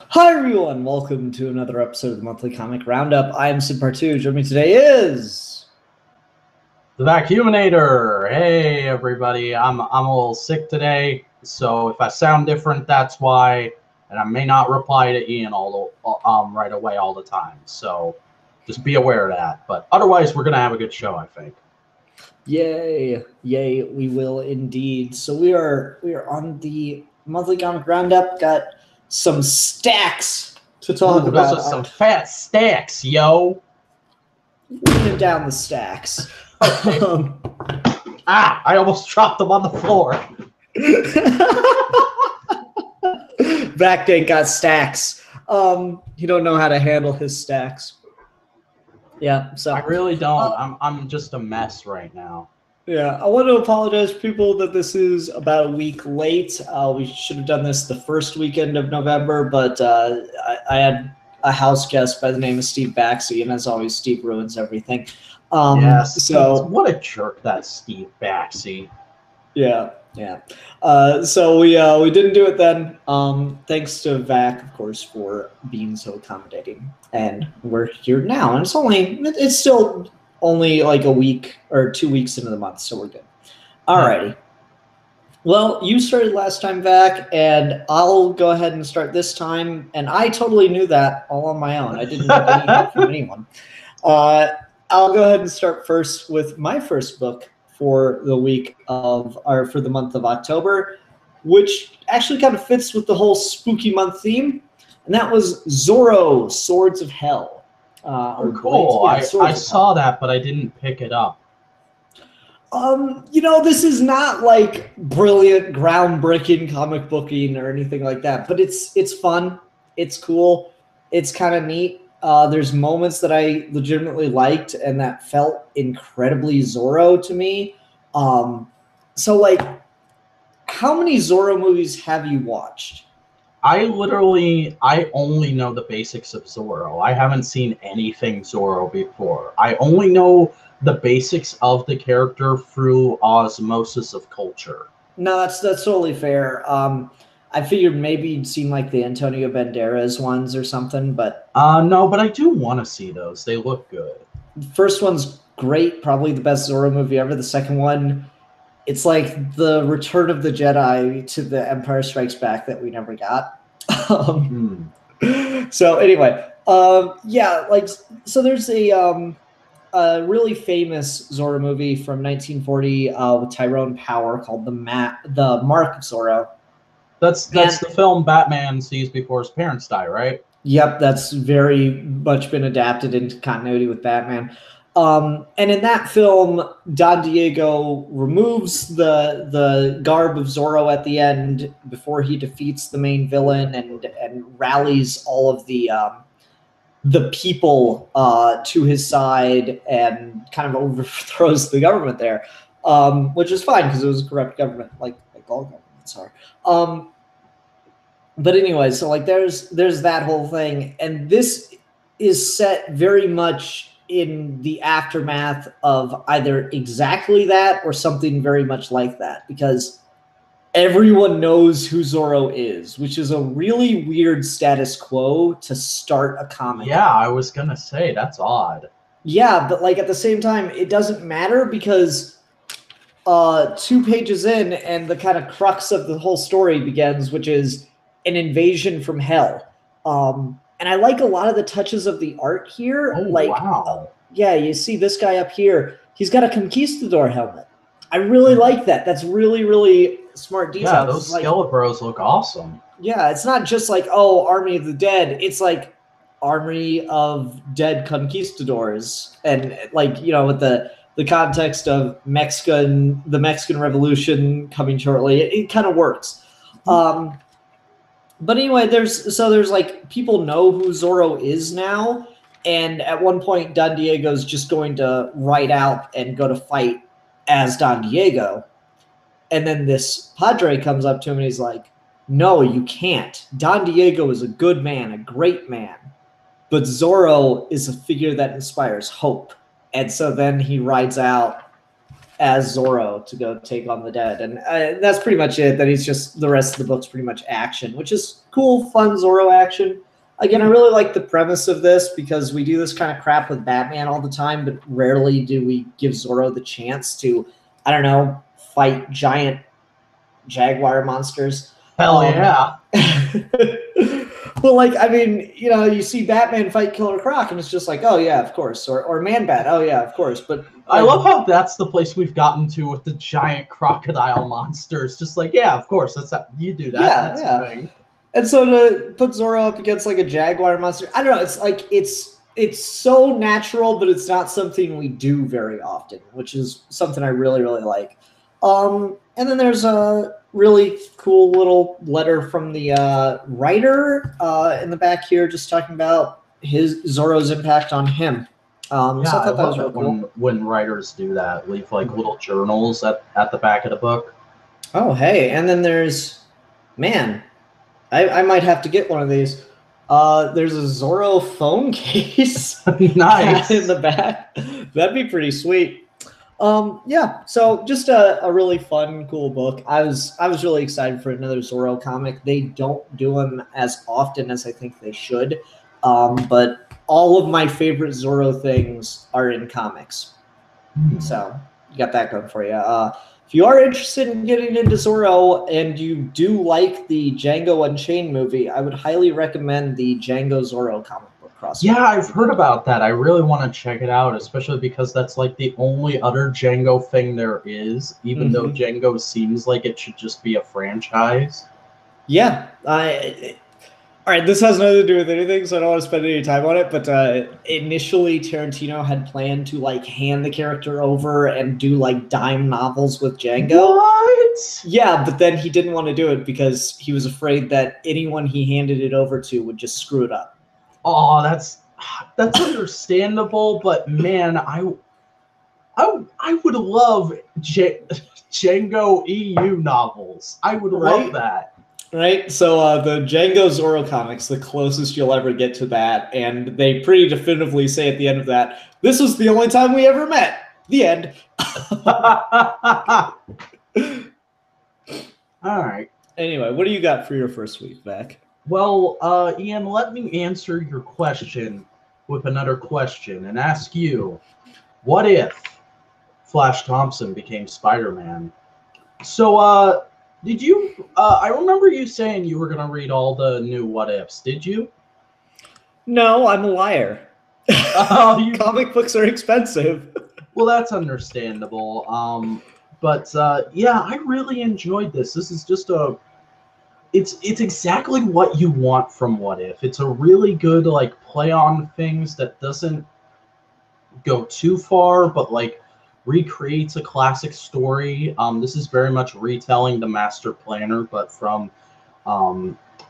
Hi everyone, welcome to another episode of the Monthly Comic Roundup. I am Sid Part2. Joining me today is The Vacuuminator. Hey everybody, I'm a little sick today, so if I sound different, that's why. And I may not reply to Ian right away all the time. So just be aware of that. But otherwise, we're gonna have a good show, I think. Yay, we will indeed. So we are on the Monthly Comic Roundup. Got some stacks to talk about. Those are some fat stacks, yo. Leaning down the stacks. Okay. I almost dropped them on the floor. Vac ain't got stacks. He don't know how to handle his stacks. Yeah, so I really don't. I'm just a mess right now. Yeah, I want to apologize to people that this is about a week late. We should have done this the first weekend of November, but I had a house guest by the name of Steve Baxi, and as always, Steve ruins everything. Yes. So what a jerk that Steve Baxi. Yeah. So we didn't do it then. Thanks to Vac, of course, for being so accommodating, and we're here now. And it's still only like a week or 2 weeks into the month, so we're good. Alrighty. Well, you started last time, Vac, and I'll go ahead and start this time. And I totally knew that all on my own. I didn't need any help from anyone. I'll go ahead and start first with my first book for the for the month of October, which actually kind of fits with the whole spooky month theme, and that was Zorro, Swords of Hell. Cool. I saw that, but I didn't pick it up. This is not like brilliant, groundbreaking comic booking or anything like that, but it's fun, it's cool, it's kind of neat. There's moments that I legitimately liked and that felt incredibly Zorro to me. So, like, how many Zorro movies have you watched? I only know the basics of Zorro. I haven't seen anything Zorro before. I only know the basics of the character through osmosis of culture. No, that's totally fair. I figured maybe you'd seen like the Antonio Banderas ones or something, but no, but I do want to see those. They look good. First one's great, probably the best Zorro movie ever. The second one, it's like the Return of the Jedi to the Empire Strikes Back that we never got. So anyway, so there's a really famous Zorro movie from 1940 with Tyrone Power called The Mark of Zorro. That's the film Batman sees before his parents die, right? Yep, that's very much been adapted into continuity with Batman. And in that film, Don Diego removes the garb of Zorro at the end before he defeats the main villain and rallies all of the people to his side and kind of overthrows the government there, which is fine because it was a corrupt government, like all governments are. But anyway, so like there's that whole thing, and this is set very much in the aftermath of either exactly that or something very much like that, because everyone knows who Zorro is, which is a really weird status quo to start a comic. Yeah, I was gonna say, that's odd. Yeah, but like at the same time, it doesn't matter because 2 pages in and the kind of crux of the whole story begins, which is an invasion from hell. And I like a lot of the touches of the art here. Oh, wow. Yeah, you see this guy up here. He's got a conquistador helmet. I really like that. That's really, really smart detail. Yeah, those Skelebros look awesome. Yeah, it's not just like, oh, Army of the Dead. It's like Army of Dead Conquistadors. And like, with the context of the Mexican Revolution coming shortly, it kind of works. But anyway, there's like people know who Zorro is now, and at one point Don Diego's just going to ride out and go to fight as Don Diego, and then this Padre comes up to him and he's like, "No, you can't. Don Diego is a good man, a great man, but Zorro is a figure that inspires hope." And so then he rides out as Zorro to go take on the dead, and that's pretty much it. That he's just the rest of the book's pretty much action, which is cool, fun Zorro action. Again, I really like the premise of this because we do this kind of crap with Batman all the time, but rarely do we give Zorro the chance to, I don't know, fight giant jaguar monsters. Hell yeah. Well, like, I mean, you know, you see Batman fight Killer Croc, and it's just like, oh, yeah, of course. Or Man-Bat, oh, yeah, of course. But I love how that's the place we've gotten to with the giant crocodile monsters. Just like, yeah, of course, you do that. Yeah, that's yeah. the thing. And so to put Zorro up against, like, a jaguar monster, I don't know, it's like, it's so natural, but it's not something we do very often, which is something I really, really like. And then there's a really cool little letter from the writer in the back here, just talking about Zorro's impact on him. So I thought that was really cool. When writers do that, leave like little journals at the back of the book. Oh, hey, and then there's, man, I might have to get one of these. There's a Zorro phone case. Nice. In the back. That'd be pretty sweet. Yeah, so just a really fun, cool book. I was really excited for another Zorro comic. They don't do them as often as I think they should, but all of my favorite Zorro things are in comics. So you got that going for you. If you are interested in getting into Zorro and you do like the Django Unchained movie, I would highly recommend the Django Zorro comic book crossover. Yeah, I've heard about that. I really want to check it out, especially because that's like the only other Django thing there is, even though Django seems like it should just be a franchise. Yeah. All right, this has nothing to do with anything, so I don't want to spend any time on it, but initially Tarantino had planned to, like, hand the character over and do, like, dime novels with Django. What? Yeah, but then he didn't want to do it because he was afraid that anyone he handed it over to would just screw it up. Oh, that's understandable, but man, I would love Django EU novels. I would love that. Right, so the Django Zorro comics, the closest you'll ever get to that, and they pretty definitively say at the end of that, this was the only time we ever met. The end. All right. Anyway, what do you got for your first week, Vac? Well, Ian, let me answer your question with another question and ask you, what if Flash Thompson became Spider-Man? So, did you, I remember you saying you were going to read all the new what ifs. Did you? No, I'm a liar. Comic books are expensive. Well, that's understandable. But yeah, I really enjoyed this. This is just it's exactly what you want from What If. It's a really good, like, play on things that doesn't go too far, but, like, recreates a classic story. This is very much retelling the Master Planner, but from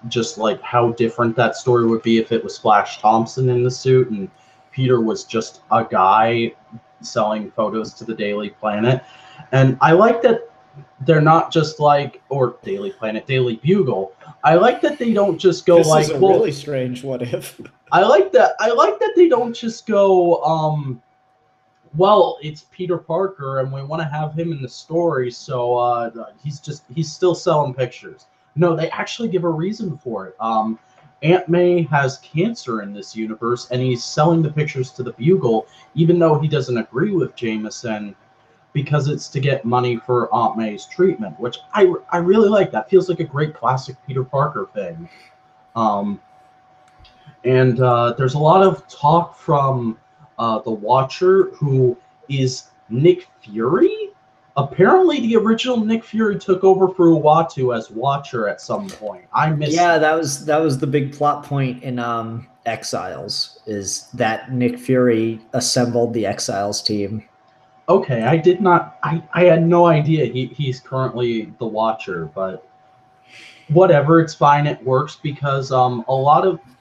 just like how different that story would be if it was Flash Thompson in the suit and Peter was just a guy selling photos to the Daily Planet. And I like that they're not just like, or Daily Planet, Daily Bugle. I like that they don't just go this is a really strange what if. I like that they don't just go well, it's Peter Parker, and we want to have him in the story, so he's still selling pictures. No, they actually give a reason for it. Aunt May has cancer in this universe, and he's selling the pictures to the Bugle, even though he doesn't agree with Jameson, because it's to get money for Aunt May's treatment, which I really like. That feels like a great classic Peter Parker thing. And there's a lot of talk from the Watcher, who is Nick Fury. Apparently, the original Nick Fury took over for Uatu as Watcher at some point. I missed. Yeah, that was the big plot point in Exiles, is that Nick Fury assembled the Exiles team. Okay, I did not. I had no idea he's currently the Watcher, but whatever, it's fine. It works because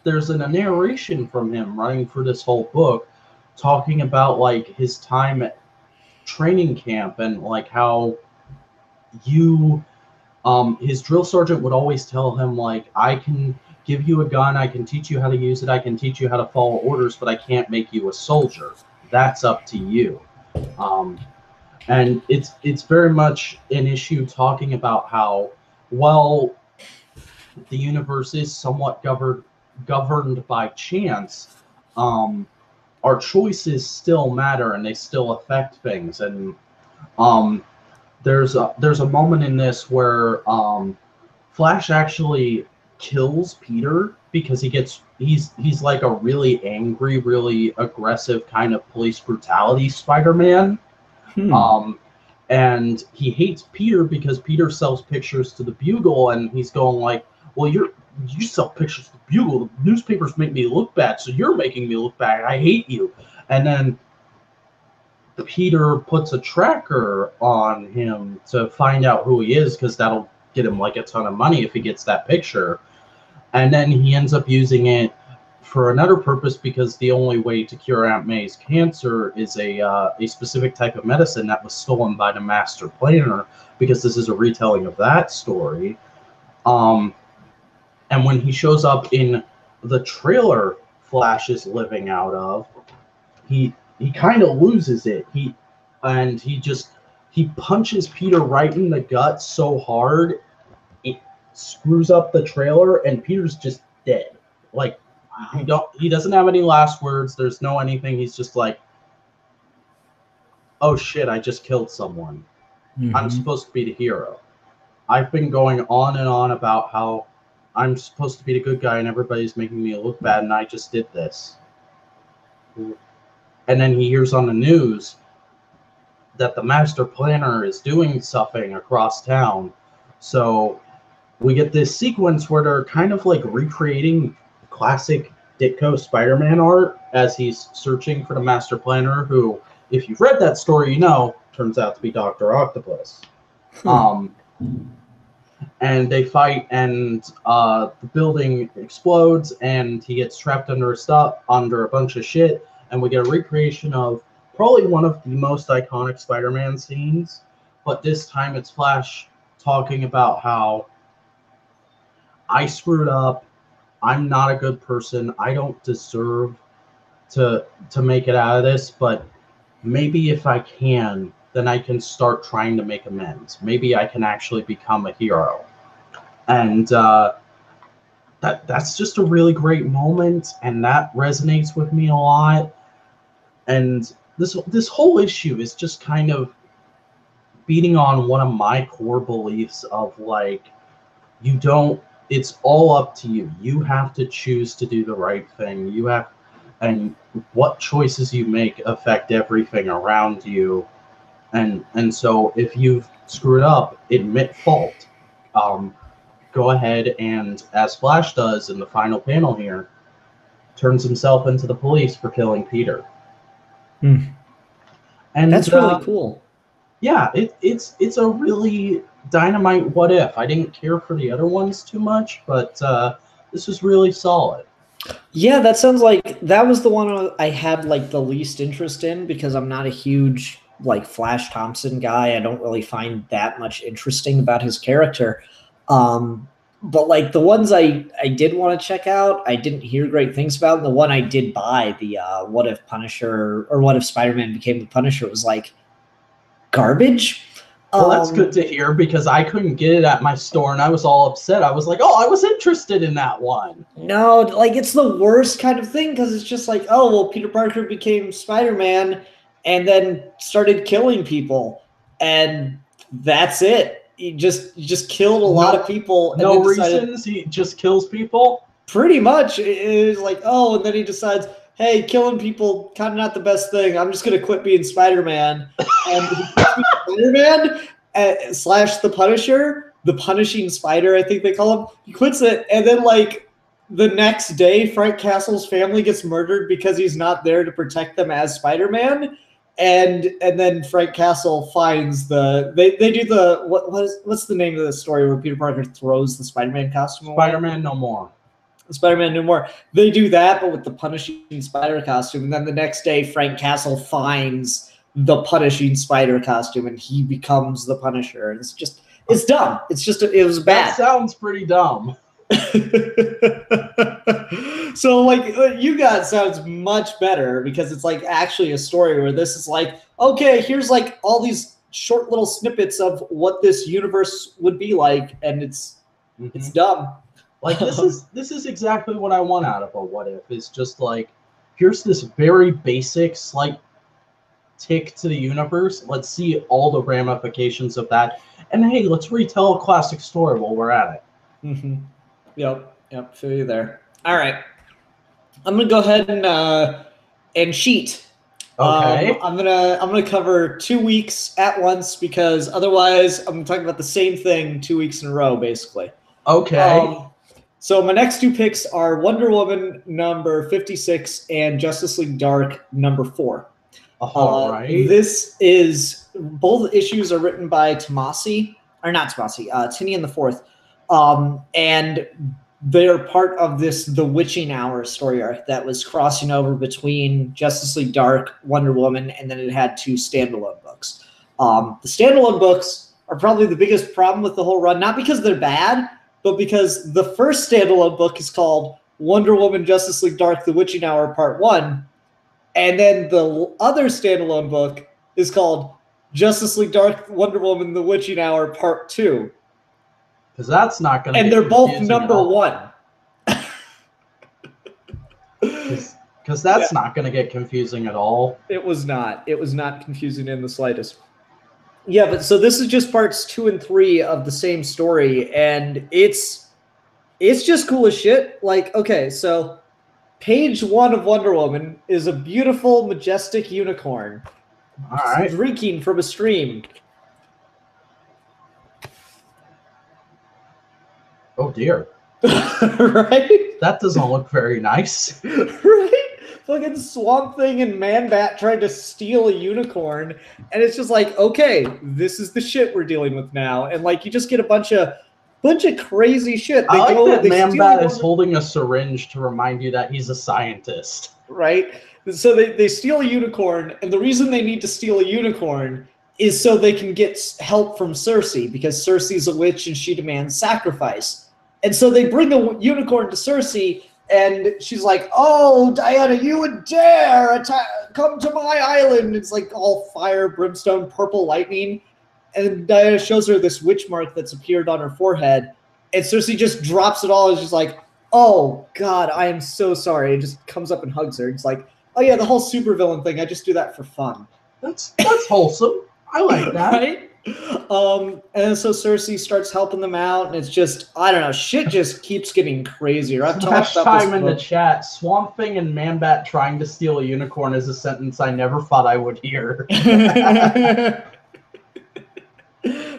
there's a narration from him running for this whole book, talking about like his time at training camp and like how his drill sergeant would always tell him, like, I can give you a gun, I can teach you how to use it, I can teach you how to follow orders, but I can't make you a soldier. That's up to you. And it's very much an issue talking about how, well, the universe is somewhat governed by chance. Our choices still matter and they still affect things. And um, there's a moment in this where Flash actually kills Peter because he's like a really angry, really aggressive kind of police brutality Spider-Man. Um, and he hates Peter because Peter sells pictures to the Bugle, and he's going like, "Well, you sell pictures to the Bugle. The newspapers make me look bad, so you're making me look bad. I hate you." And then Peter puts a tracker on him to find out who he is, because that'll get him like a ton of money if he gets that picture. And then he ends up using it for another purpose, because the only way to cure Aunt May's cancer is a specific type of medicine that was stolen by the Master Planner, because this is a retelling of that story. And when he shows up in the trailer Flash is living out of, he kind of loses it. He punches Peter right in the gut so hard it screws up the trailer, and Peter's just dead. Like, he doesn't have any last words. There's no anything. He's just like, "Oh shit, I just killed someone. I'm supposed to be the hero. I've been going on and on about how I'm supposed to be the good guy and everybody's making me look bad, and I just did this." And then he hears on the news that the Master Planner is doing something across town. So we get this sequence where they're kind of like recreating classic Ditko Spider-Man art as he's searching for the Master Planner, who, if you've read that story, you know, turns out to be Dr. Octopus. And they fight, and the building explodes, and he gets trapped under a bunch of shit, and we get a recreation of probably one of the most iconic Spider-Man scenes, but this time it's Flash talking about how I screwed up, I'm not a good person, I don't deserve to make it out of this, but maybe if I can, then I can start trying to make amends. Maybe I can actually become a hero. And that's just a really great moment, and that resonates with me a lot. And this whole issue is just kind of beating on one of my core beliefs of like, it's all up to you. You have to choose to do the right thing. And what choices you make affect everything around you. And so if you've screwed up, admit fault. Go ahead and, as Flash does in the final panel here, turns himself into the police for killing Peter. And that's really cool. Yeah, it's a really dynamite what if. I didn't care for the other ones too much, but this was really solid. Yeah, that sounds like that was the one I had like the least interest in, because I'm not a huge like Flash Thompson guy. I don't really find that much interesting about his character. But like the ones I did want to check out, I didn't hear great things about. And the one I did buy, the What If Punisher, or What If Spider-Man Became the Punisher, was like garbage. Well, that's good to hear, because I couldn't get it at my store and I was all upset. I was like, oh, I was interested in that one. No, like it's the worst kind of thing, because it's just like, oh, well, Peter Parker became Spider-Man and then started killing people, and that's it. He just killed a lot of people. And no reasons. He just kills people. Pretty much. It was like, oh, and then he decides, hey, killing people kind of not the best thing. I'm just gonna quit being Spider-Man. And Spider-Man / the Punisher, the Punishing Spider, I think they call him. He quits it, and then like the next day, Frank Castle's family gets murdered because he's not there to protect them as Spider-Man. And then Frank Castle finds they do the what's the name of the story where Peter Parker throws the Spider-Man costume away? Spider-Man No More. Spider-Man No More. They do that, but with the Punishing Spider costume. And then the next day, Frank Castle finds the Punishing Spider costume, and he becomes the Punisher. And it's dumb. It was bad. That sounds pretty dumb. So like you got sounds much better, because it's like actually a story where this is like, okay, here's like all these short little snippets of what this universe would be like, and it's dumb. Like this is exactly what I want out of a what if. It's just like, here's this very basic slight tick to the universe. Let's see all the ramifications of that. And hey, let's retell a classic story while we're at it. Yep, feel you there. All right. I'm gonna go ahead and cheat. Okay. I'm gonna cover 2 weeks at once because otherwise I'm talking about the same thing 2 weeks in a row, basically. Okay. So my next 2 picks are Wonder Woman number 56 and Justice League Dark number 4. All right. This is both issues are written by Tinian the Fourth, and they're part of this The Witching Hour story arc that was crossing over between Justice League Dark, Wonder Woman, and then it had 2 standalone books. The standalone books are probably the biggest problem with the whole run, not because they're bad, but because the first standalone book is called Wonder Woman Justice League Dark, The Witching Hour Part 1, and then the other standalone book is called Justice League Dark, Wonder Woman, The Witching Hour Part 2. Because that's not going to. And they're both number 1. Because that's not going to get confusing at all. It was not. It was not confusing in the slightest. Yeah, but so this is just parts 2 and 3 of the same story, and it's just cool as shit. Like, okay, so page 1 of Wonder Woman is a beautiful, majestic unicorn. All right. Drinking from a stream. Oh dear. Right? That doesn't look very nice. Right? Fucking Swamp Thing and Man-Bat trying to steal a unicorn, and it's just like, okay, this is the shit we're dealing with now, and like you just get a bunch of crazy shit. I like that Man-Bat is holding a syringe to remind you that he's a scientist. Right? So they steal a unicorn, and the reason they need to steal a unicorn is so they can get help from Cersei, because Cersei's a witch and she demands sacrifice. And so they bring a unicorn to Cersei, and she's like, oh, Diana, you would dare come to my island. It's like all fire, brimstone, purple lightning. And Diana shows her this witch mark that's appeared on her forehead. And Cersei just drops it all and she's like, oh, God, I am so sorry. And just comes up and hugs her. It's like, oh, yeah, the whole supervillain thing. I just do that for fun. That's wholesome. I like that. Right? And so Cersei starts helping them out, and it's just, I don't know, shit just keeps getting crazier. I've talked about this in the chat. Swamp Thing and Man-Bat trying to steal a unicorn is a sentence I never thought I would hear.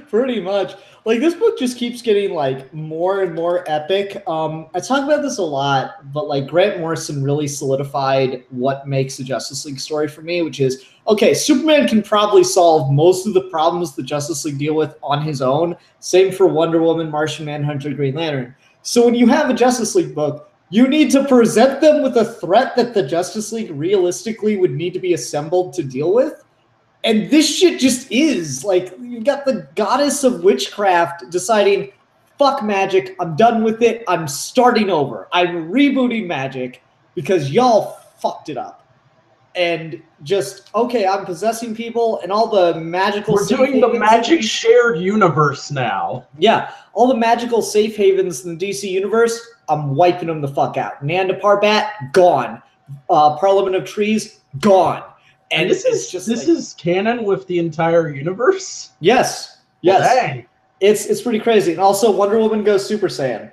Pretty much. Like, this book just keeps getting, like, more and more epic. I talk about this a lot, but, like, Grant Morrison really solidified what makes the Justice League story for me, which is, okay, Superman can probably solve most of the problems the Justice League deal with on his own. Same for Wonder Woman, Martian Manhunter, Green Lantern. So when you have a Justice League book, you need to present them with a threat that the Justice League realistically would need to be assembled to deal with. And this shit just is. Like, you got the goddess of witchcraft deciding, fuck magic, I'm done with it, I'm starting over. I'm rebooting magic because y'all fucked it up. And just, okay, I'm possessing people and all the magical... We're doing the magic shared universe now. Yeah, all the magical safe havens in the DC universe, I'm wiping them the fuck out. Nanda Parbat, gone. Parliament of Trees, gone. And this is canon with the entire universe? Yes. Well, dang. It's pretty crazy. And also Wonder Woman goes Super Saiyan.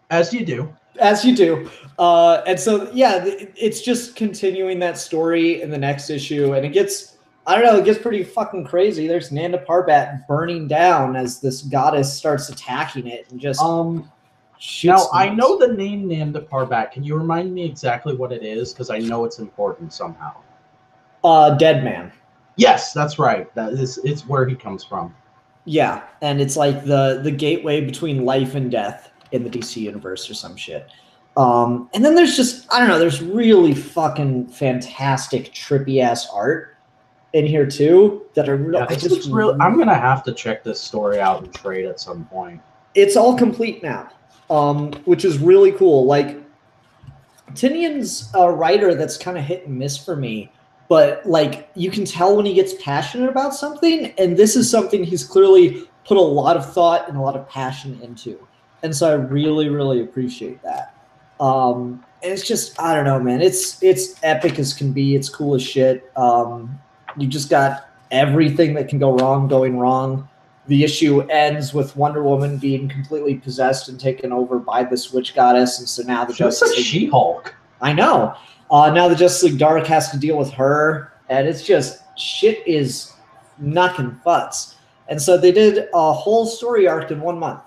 As you do. As you do. And so, yeah, it's just continuing that story in the next issue. And it gets, I don't know, it gets pretty fucking crazy. There's Nanda Parbat burning down as this goddess starts attacking it and just... Now, I know the name Nanda Parbat. Can you remind me exactly what it is? Because I know it's important somehow. Dead Man. Yes, that's right. It's where he comes from. Yeah, and it's like the gateway between life and death in the DC universe or some shit. And then there's just, I don't know, there's really fucking fantastic trippy-ass art in here, too, that are really... Yeah, I'm going to have to check this story out and trade at some point. It's all complete now. Which is really cool. Like, Tinian's a writer that's kind of hit and miss for me. but like you can tell when he gets passionate about something, and this is something he's clearly put a lot of thought and a lot of passion into. And so I really, really appreciate that. And it's just, I don't know, man. It's epic as can be. It's cool as shit. You just got everything that can go wrong going wrong. The issue ends with Wonder Woman being completely possessed and taken over by this witch goddess, and so now the Justice League. She-Hulk. I know. Now the Justice League Dark has to deal with her, and it's just shit is knocking butts. And so they did a whole story arc in 1 month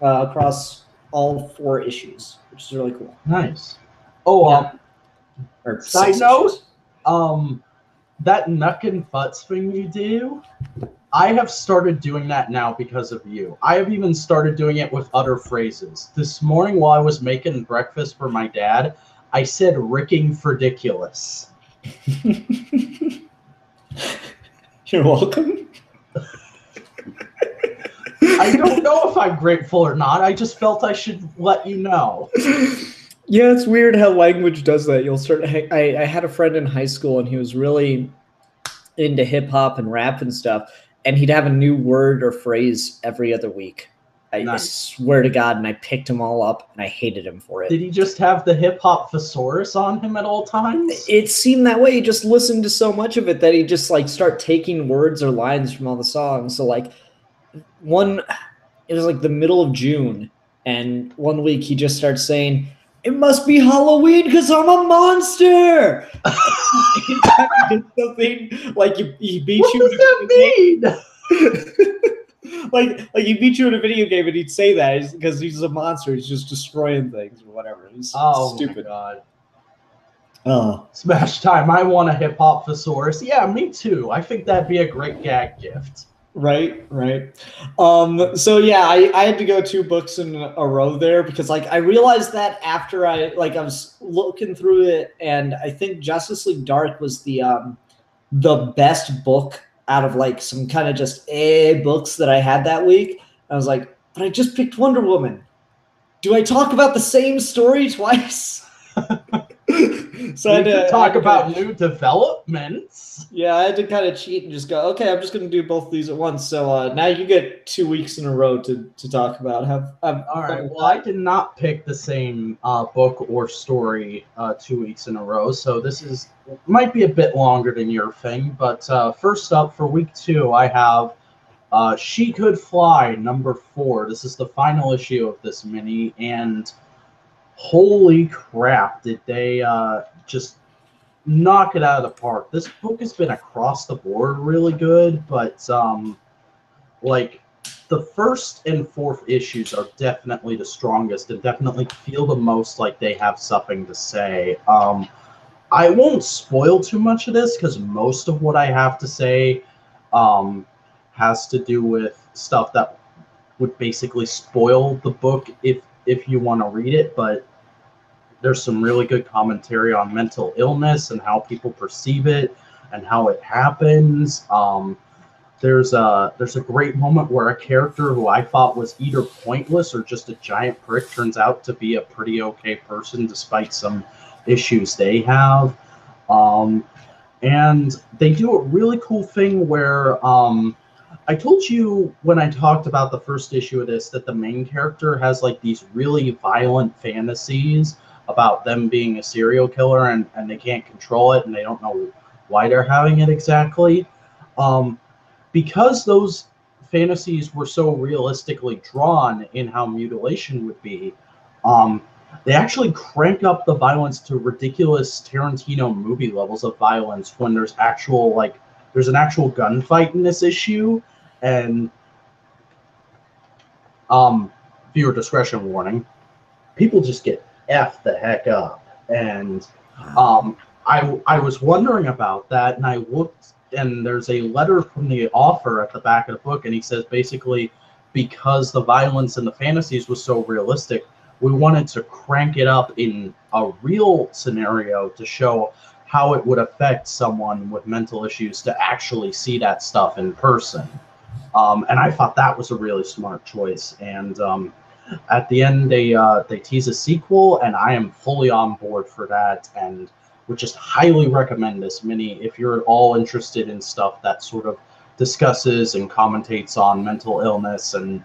across all 4 issues, which is really cool. Nice. Oh, or side note, that knuckin' butts thing you do, I have started doing that now because of you. I have even started doing it with other phrases. This morning while I was making breakfast for my dad, I said "ricking ridiculous." You're welcome. I don't know if I'm grateful or not. I just felt I should let you know. Yeah, it's weird how language does that. You'll start. I had a friend in high school, and he was really into hip hop and rap and stuff, and he'd have a new word or phrase every other week. I swear to God, and I picked them all up, and I hated him for it. Did he just have the hip-hop thesaurus on him at all times? It seemed that way. He just listened to so much of it that he just, like, start taking words or lines from all the songs. So, like, it was, like, the middle of June, and one week he just starts saying, "It must be Halloween because I'm a monster!" Something like he beat you. What does that mean? like he beat you in a video game, and he'd say that because he's a monster. He's just destroying things or whatever. He's stupid. My God. Smash time. I want a hip hop thesaurus. Yeah, me too. I think that'd be a great gag gift. Right. So yeah, I had to go 2 books in a row there because like I realized that after I was looking through it, and I think Justice League Dark was the best book out of like some kind of just books that I had that week. I was like, but I just picked Wonder Woman. Do I talk about the same story twice? So I had to talk about new developments. Yeah, I had to kind of cheat and just go, okay, I'm just going to do both of these at once. So now you get 2 weeks in a row to talk about. All right. Well, I did not pick the same book or story 2 weeks in a row, so this might be a bit longer than your thing. But first up for week 2, I have She Could Fly #4. This is the final issue of this mini, and holy crap, did they just knock it out of the park. This book has been across the board really good, but like the first and 4th issues are definitely the strongest and definitely feel the most like they have something to say. I won't spoil too much of this because most of what I have to say has to do with stuff that would basically spoil the book if you want to read it, but there's some really good commentary on mental illness and how people perceive it and how it happens. There's a great moment where a character who I thought was either pointless or just a giant prick turns out to be a pretty okay person despite some issues they have. And they do a really cool thing where I told you when I talked about the first issue of this that the main character has like these really violent fantasies about them being a serial killer, and they can't control it, and they don't know why they're having it exactly. Because those fantasies were so realistically drawn in how mutilation would be, they actually crank up the violence to ridiculous Tarantino movie levels of violence when there's an actual gunfight in this issue, and viewer discretion warning, people just get F the heck up. And I was wondering about that, and I looked, and there's a letter from the author at the back of the book, and he says basically because the violence and the fantasies was so realistic, we wanted to crank it up in a real scenario to show how it would affect someone with mental issues to actually see that stuff in person. And I thought that was a really smart choice. And at the end, they tease a sequel, and I am fully on board for that. And would just highly recommend this mini if you're at all interested in stuff that sort of discusses and commentates on mental illness and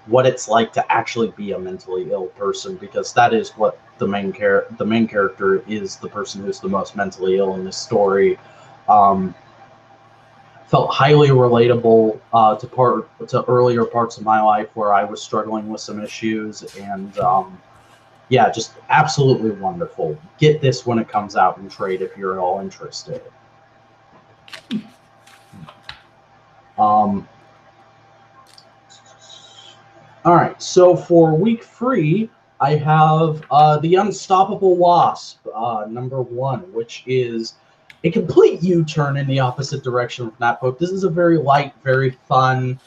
what it's like to actually be a mentally ill person, because that is what the main character is, the person who's the most mentally ill in this story. Felt highly relatable to earlier parts of my life where I was struggling with some issues, and yeah, just absolutely wonderful. Get this when it comes out in trade if you're at all interested. All right, so for week 3, I have The Unstoppable Wasp, #1, which is a complete U-turn in the opposite direction from that book. This is a very light, very fun,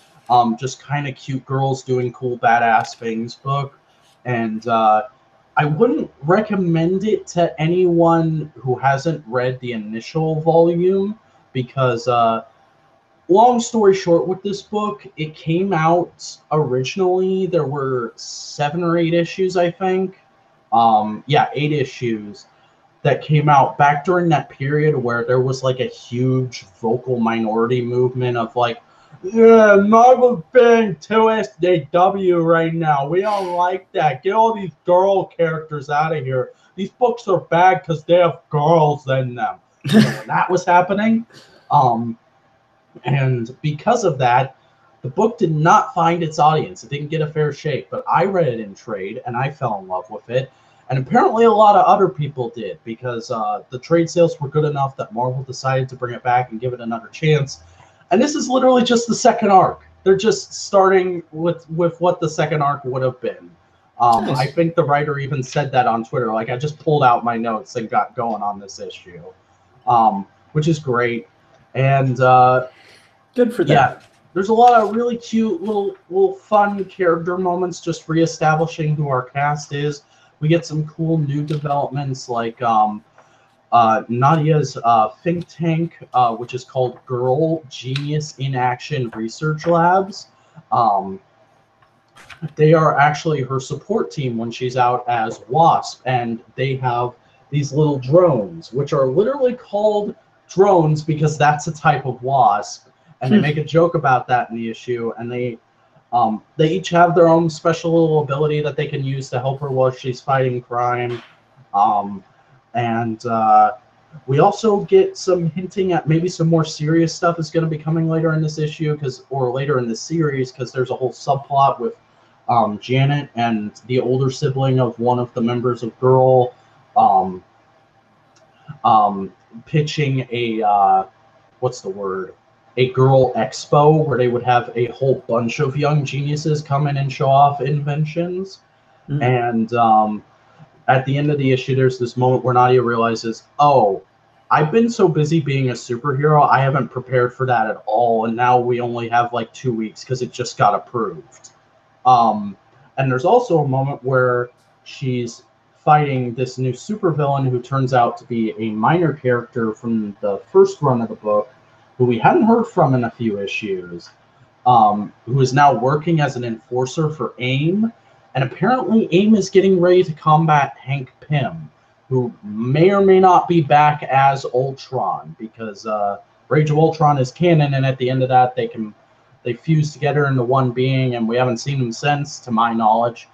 just kind of cute girls doing cool, badass things book. And I wouldn't recommend it to anyone who hasn't read the initial volume because, long story short with this book, it came out originally, there were 7 or 8 issues, I think. Yeah, 8 issues that came out back during that period where there was like a huge vocal minority movement of like, yeah, Marvel's being too SJW right now. We don't like that. Get all these girl characters out of here. These books are bad because they have girls in them. You know, when that was happening. And because of that, the book did not find its audience. It didn't get a fair shake, but I read it in trade and I fell in love with it. And apparently a lot of other people did, because the trade sales were good enough that Marvel decided to bring it back and give it another chance. And this is literally just the second arc. They're just starting with what the second arc would have been. Nice. I think the writer even said that on Twitter. Like, I just pulled out my notes and got going on this issue, which is great. And good for them. Yeah, there's a lot of really cute little fun character moments, just reestablishing who our cast is. We get some cool new developments like Nadia's think tank, which is called Girl Genius in Action Research Labs. They are actually her support team when she's out as Wasp, and they have these little drones, which are literally called drones because that's a type of wasp. And they make a joke about that in the issue, and they each have their own special little ability that they can use to help her while she's fighting crime. We also get some hinting at maybe some more serious stuff is going to be coming later in this issue, or later in the series, because there's a whole subplot with Janet and the older sibling of one of the members of Girl pitching a what's the word? A girl expo where they would have a whole bunch of young geniuses come in and show off inventions. And at the end of the issue, there's this moment where Nadia realizes, oh, I've been so busy being a superhero, I haven't prepared for that at all. And now we only have like 2 weeks because it just got approved. And there's also a moment where she's fighting this new supervillain who turns out to be a minor character from the first run of the book, who we hadn't heard from in a few issues, who is now working as an enforcer for AIM. And apparently AIM is getting ready to combat Hank Pym, who may or may not be back as Ultron, because Rage of Ultron is canon, and at the end of that, they fuse together into one being, and we haven't seen him since, to my knowledge.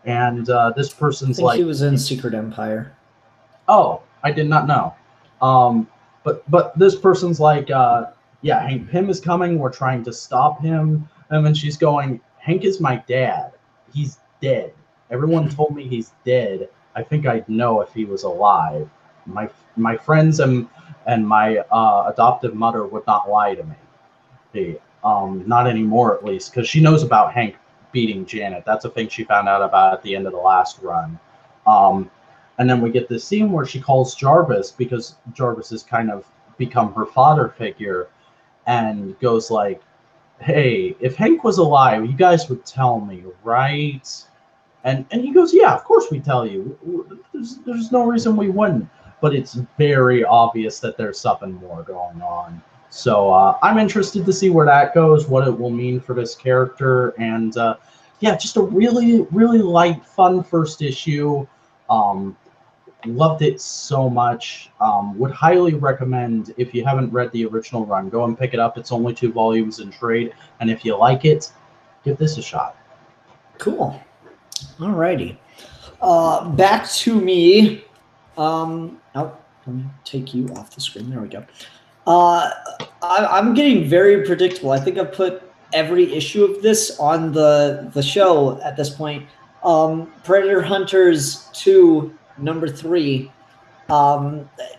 And this person's like... he was in Secret Empire. Oh, I did not know. But this person's like, yeah, Hank Pym is coming. We're trying to stop him. And then she's going, Hank is my dad. He's dead. Everyone told me he's dead. I think I'd know if he was alive. My friends and my adoptive mother would not lie to me. Not anymore, at least, because she knows about Hank beating Janet. That's a thing she found out about at the end of the last run. And then we get this scene where she calls Jarvis, because Jarvis has kind of become her father figure, and goes like, hey, if Hank was alive, you guys would tell me, right? And he goes, yeah, of course we tell you. There's no reason we wouldn't. But it's very obvious that there's something more going on. So I'm interested to see where that goes, what it will mean for this character. And yeah, just a really, really light, fun first issue. Loved it so much. Would highly recommend, if you haven't read the original run, go and pick it up. It's only 2 volumes in trade, and if you like it, give this a shot. Cool. Alrighty. Back to me. Oh, let me take you off the screen. There we go. I'm getting very predictable. I think I've put every issue of this on the show at this point. Predator Hunters 2, number 3.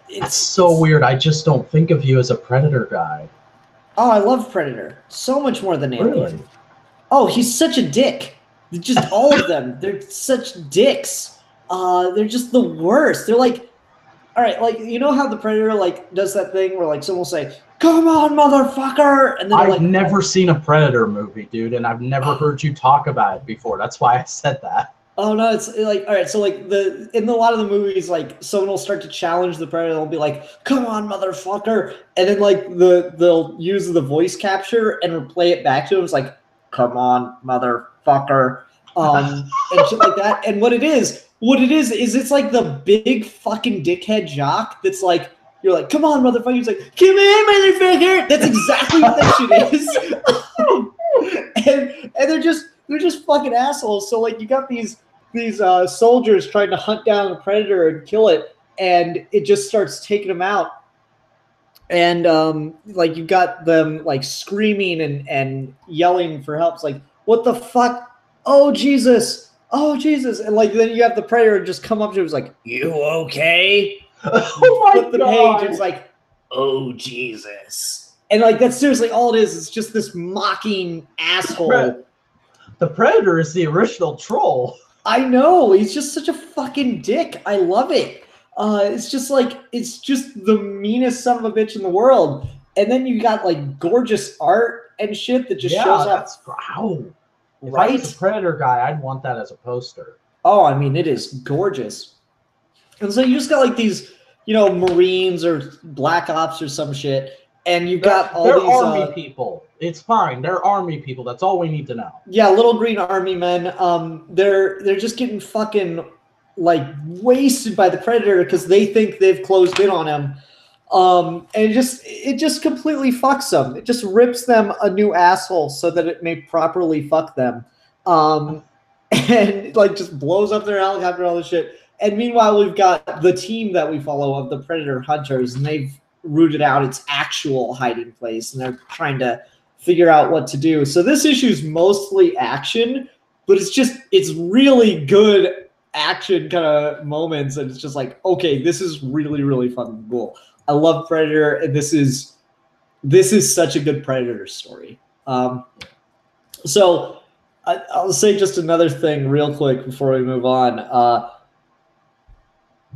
It's so weird. I just don't think of you as a Predator guy. Oh, I love Predator so much more than Alien. Really? Oh, he's such a dick. Just all of them. They're such dicks. They're just the worst. They're like, all right, like, you know how the Predator like does that thing where like someone will say, "Come on, motherfucker," and then I've like, never seen a Predator movie, dude, and I've never heard you talk about it before. That's why I said that. Oh no, it's like, all right, so like in a lot of the movies, like someone will start to challenge the Predator. They'll be like, "Come on, motherfucker," and then like they'll use the voice capture and replay it back to him. It's like, "Come on, motherfucker," and shit like that. And what it is it's like the big fucking dickhead jock that's like, you're like, "Come on, motherfucker." He's like, "Come on, motherfucker." That's exactly what that shit is. and they're just fucking assholes. So like you got these soldiers trying to hunt down a predator and kill it, and it just starts taking them out. And like you got them like screaming and yelling for help. It's like, "What the fuck? Oh Jesus! Oh Jesus!" And like then you have the predator just come up to him. It's like, "You okay?" Oh my Flip the God. page. It's like, "Oh Jesus!" And like that's seriously all it is. It's just this mocking asshole. The Predator is the original troll. I know. He's just such a fucking dick. I love it. It's just the meanest son of a bitch in the world. And then you got like gorgeous art and shit that just shows up. Wow. If Right? I was a Predator guy, I'd want that as a poster. Oh, I mean, it is gorgeous. And so you just got like these, Marines or Black Ops or some shit. And you've got all they're these army people. It's fine. They're army people. That's all we need to know. Yeah, little green army men. They're just getting fucking like wasted by the Predator because they think they've closed in on him. And it just completely fucks them. It just rips them a new asshole so that it may properly fuck them. And like just blows up their helicopter and all this shit. And meanwhile, we've got the team that we follow of the Predator Hunters, and they've rooted out its actual hiding place, and they're trying to figure out what to do. So this issue is mostly action, but it's really good action kind of moments, and it's just like, okay, this is really, really fucking cool. I love Predator, and this is such a good Predator story. So I'll say just another thing real quick before we move on.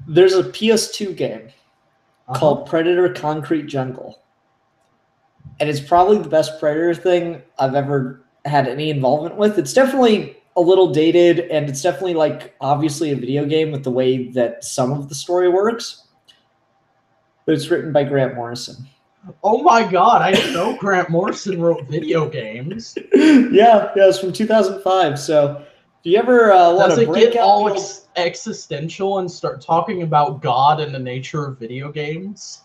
There's a PS2 game called Predator Concrete Jungle. And it's probably the best Predator thing I've ever had any involvement with. It's definitely a little dated, and it's definitely like obviously a video game with the way that some of the story works. But it's written by Grant Morrison. Oh my God, I didn't know Grant Morrison wrote video games. Yeah, it's from 2005. So if you ever want to break get out all existential and start talking about God and the nature of video games?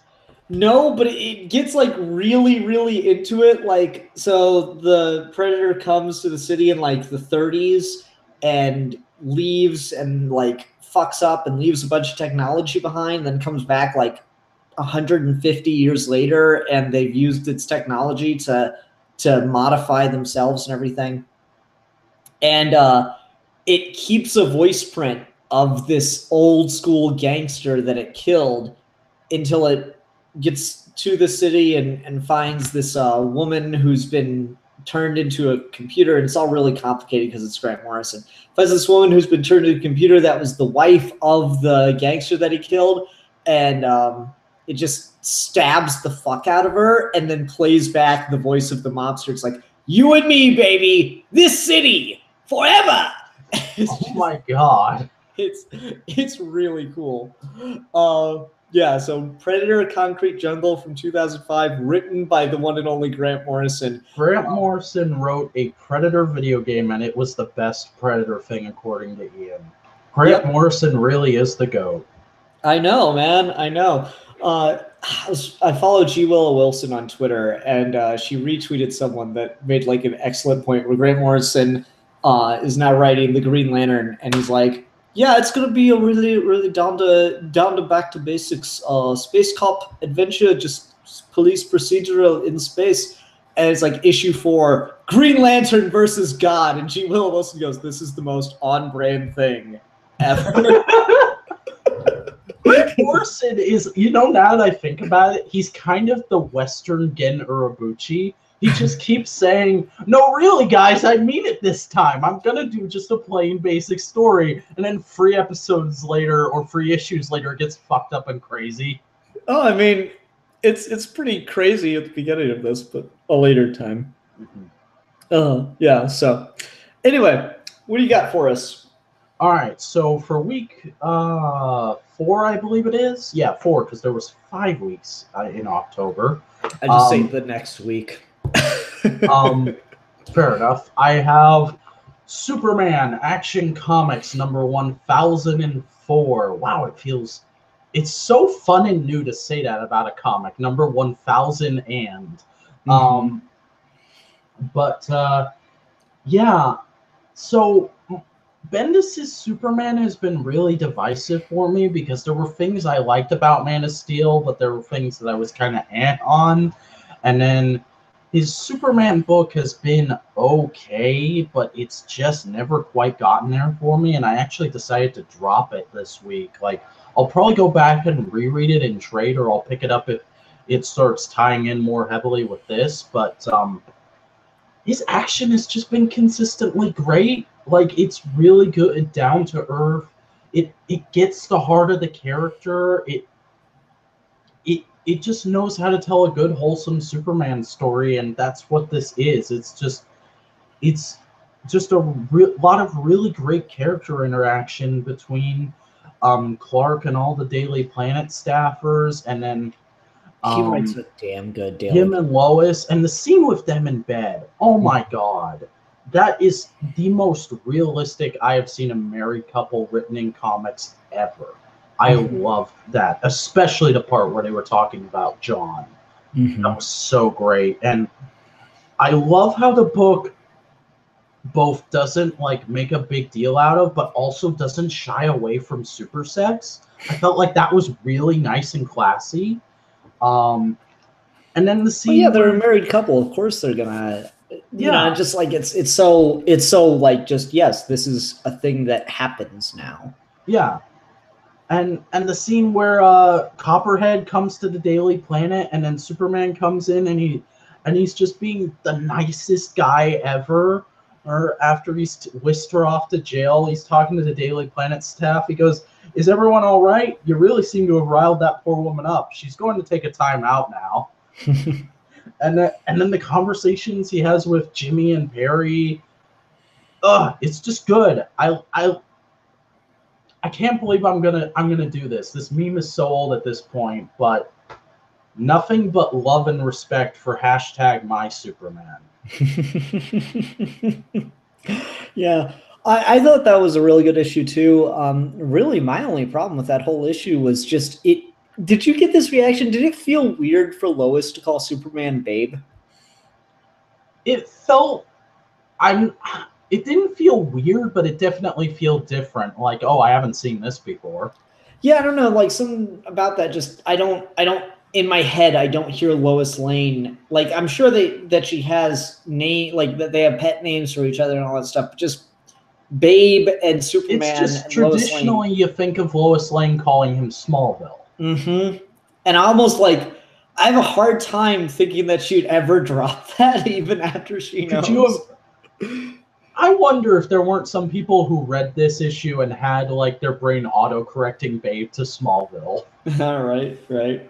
No, but it gets like really, really into it. Like, so the Predator comes to the city in like the 30s and leaves and like fucks up and leaves a bunch of technology behind, then comes back like 150 years later, and they've used its technology to modify themselves and everything. And it keeps a voice print of this old school gangster that it killed until it gets to the city and finds this woman who's been turned into a computer. And it's all really complicated because it's Grant Morrison. Finds this woman who's been turned into a computer that was the wife of the gangster that he killed. And it just stabs the fuck out of her and then plays back the voice of the mobster. It's like, "You and me, baby, this city, forever." Oh my God. It's really cool. Yeah, so Predator Concrete Jungle from 2005, written by the one and only Grant Morrison. Grant Morrison wrote a Predator video game, and it was the best Predator thing, according to Ian. Grant Morrison really is the GOAT. I know, man. I know. I followed G. Willow Wilson on Twitter, and she retweeted someone that made like an excellent point where Grant Morrison is now writing the Green Lantern, and he's like, "Yeah, it's gonna be a really, really down to back to basics space cop adventure, just police procedural in space." And it's like issue 4, Green Lantern versus God, and G. Willow Wilson goes, "This is the most on-brand thing ever." Grant Morrison is, now that I think about it, he's kind of the Western Gen Urobuchi. He just keeps saying, "No, really, guys, I mean it this time. I'm going to do just a plain basic story." And then 3 episodes later or 3 issues later, it gets fucked up and crazy. Oh, I mean, it's pretty crazy at the beginning of this, but a later time. Yeah, so anyway, what do you got for us? All right, so for week 4, I believe it is. Yeah, 4, because there was 5 weeks in October. I just say the next week. Fair enough. I have Superman Action Comics number 1004. Wow, it's so fun and new to say that about a comic. Number 1000 and. Yeah. So Bendis' Superman has been really divisive for me because there were things I liked about Man of Steel, but there were things that I was kind of on. And then his Superman book has been okay, but it's just never quite gotten there for me. And I actually decided to drop it this week. Like, I'll probably go back and reread it in trade, or I'll pick it up if it starts tying in more heavily with this. But his action has just been consistently great. Like, it's really good and down to earth. It gets the heart of the character. It just knows how to tell a good, wholesome Superman story, and that's what this is. It's just a lot of really great character interaction between Clark and all the Daily Planet staffers, and then he writes a damn good Daily him and Lois, and the scene with them in bed. Oh my god. That is the most realistic I have seen a married couple written in comics ever. I love that, especially the part where they were talking about John. That was so great. And I love how the book both doesn't like make a big deal out of, but also doesn't shy away from super sex. I felt like that was really nice and classy. And then the scene. Well, yeah, they're a married couple. Of course, they're gonna. You know, just like it's so like just yes, this is a thing that happens now. Yeah, and the scene where Copperhead comes to the Daily Planet, and then Superman comes in, and he's just being the nicest guy ever. Or after he's whisked her off to jail, he's talking to the Daily Planet staff. He goes, "Is everyone all right? You really seem to have riled that poor woman up. She's going to take a time out now." And then the conversations he has with Jimmy and Perry, it's just good. I can't believe I'm gonna do this. This meme is so old at this point, but nothing but love and respect for #MySuperman. Yeah, I thought that was a really good issue too. Really, my only problem with that whole issue was just it. Did you get this reaction? Did it feel weird for Lois to call Superman Babe? It felt, it didn't feel weird, but it definitely felt different. Like, oh, I haven't seen this before. Yeah, I don't know. Like something about that. Just I don't. In my head, I don't hear Lois Lane. Like I'm sure that she has like that they have pet names for each other and all that stuff. But just Babe and Superman. It's just and traditionally you think of Lois Lane calling him Smallville. And I almost like I have a hard time thinking that she'd ever drop that even after she knows. I wonder if there weren't some people who read this issue and had like their brain auto-correcting Babe to Smallville. All right.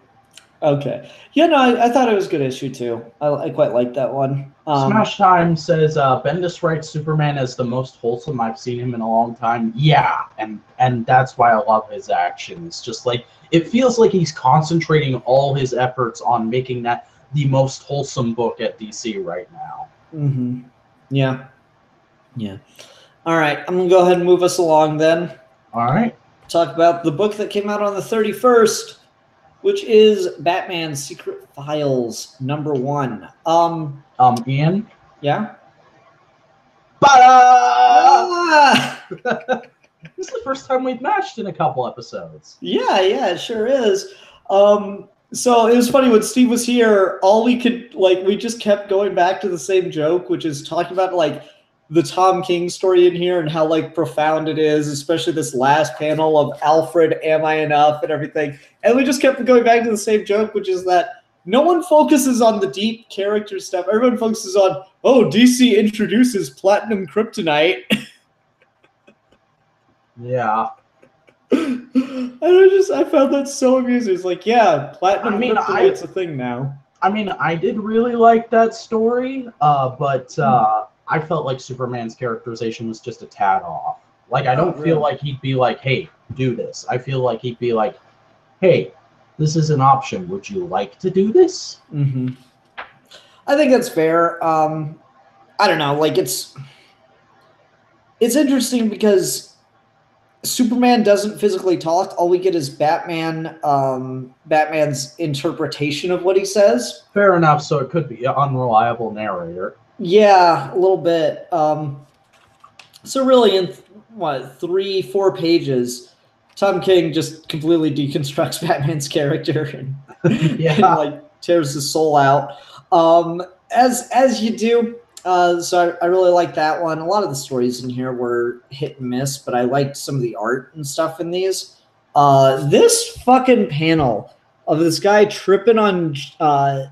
Okay. Yeah, no, I thought it was a good issue too. I quite liked that one. Smash Time says Bendis writes Superman as the most wholesome I've seen him in a long time. Yeah, and that's why I love his actions. Just like it feels like he's concentrating all his efforts on making that the most wholesome book at DC right now. Yeah. All right, I'm gonna go ahead and move us along then. All right. talk about the book that came out on the 31st, which is Batman Secret Files #1. Ian? Yeah? Ah! This is the first time we've matched in a couple episodes. Yeah, it sure is. So it was funny when Steve was here, we just kept going back to the same joke, which is talking about like the Tom King story in here and how like profound it is, especially this last panel of Alfred, am I enough, and everything. And we just kept going back to the same joke, which is that no one focuses on the deep character stuff. Everyone focuses on, oh, DC introduces Platinum Kryptonite. Yeah. And I found that so amusing. It's like, yeah, Platinum Kryptonite's a thing now. I mean, I did really like that story, but I felt like Superman's characterization was just a tad off. Like, I don't feel like he'd be like, hey, do this. I feel like he'd be like, hey, this is an option. Would you like to do this? Mm-hmm. I think that's fair. I don't know. Like, it's interesting because Superman doesn't physically talk. All we get is Batman's interpretation of what he says. Fair enough. So it could be an unreliable narrator. Yeah, a little bit. So really, in 3-4 pages, Tom King just completely deconstructs Batman's character and, and like tears his soul out. As you do. So I really like that one. A lot of the stories in here were hit and miss, but I liked some of the art and stuff in these. This fucking panel of this guy tripping on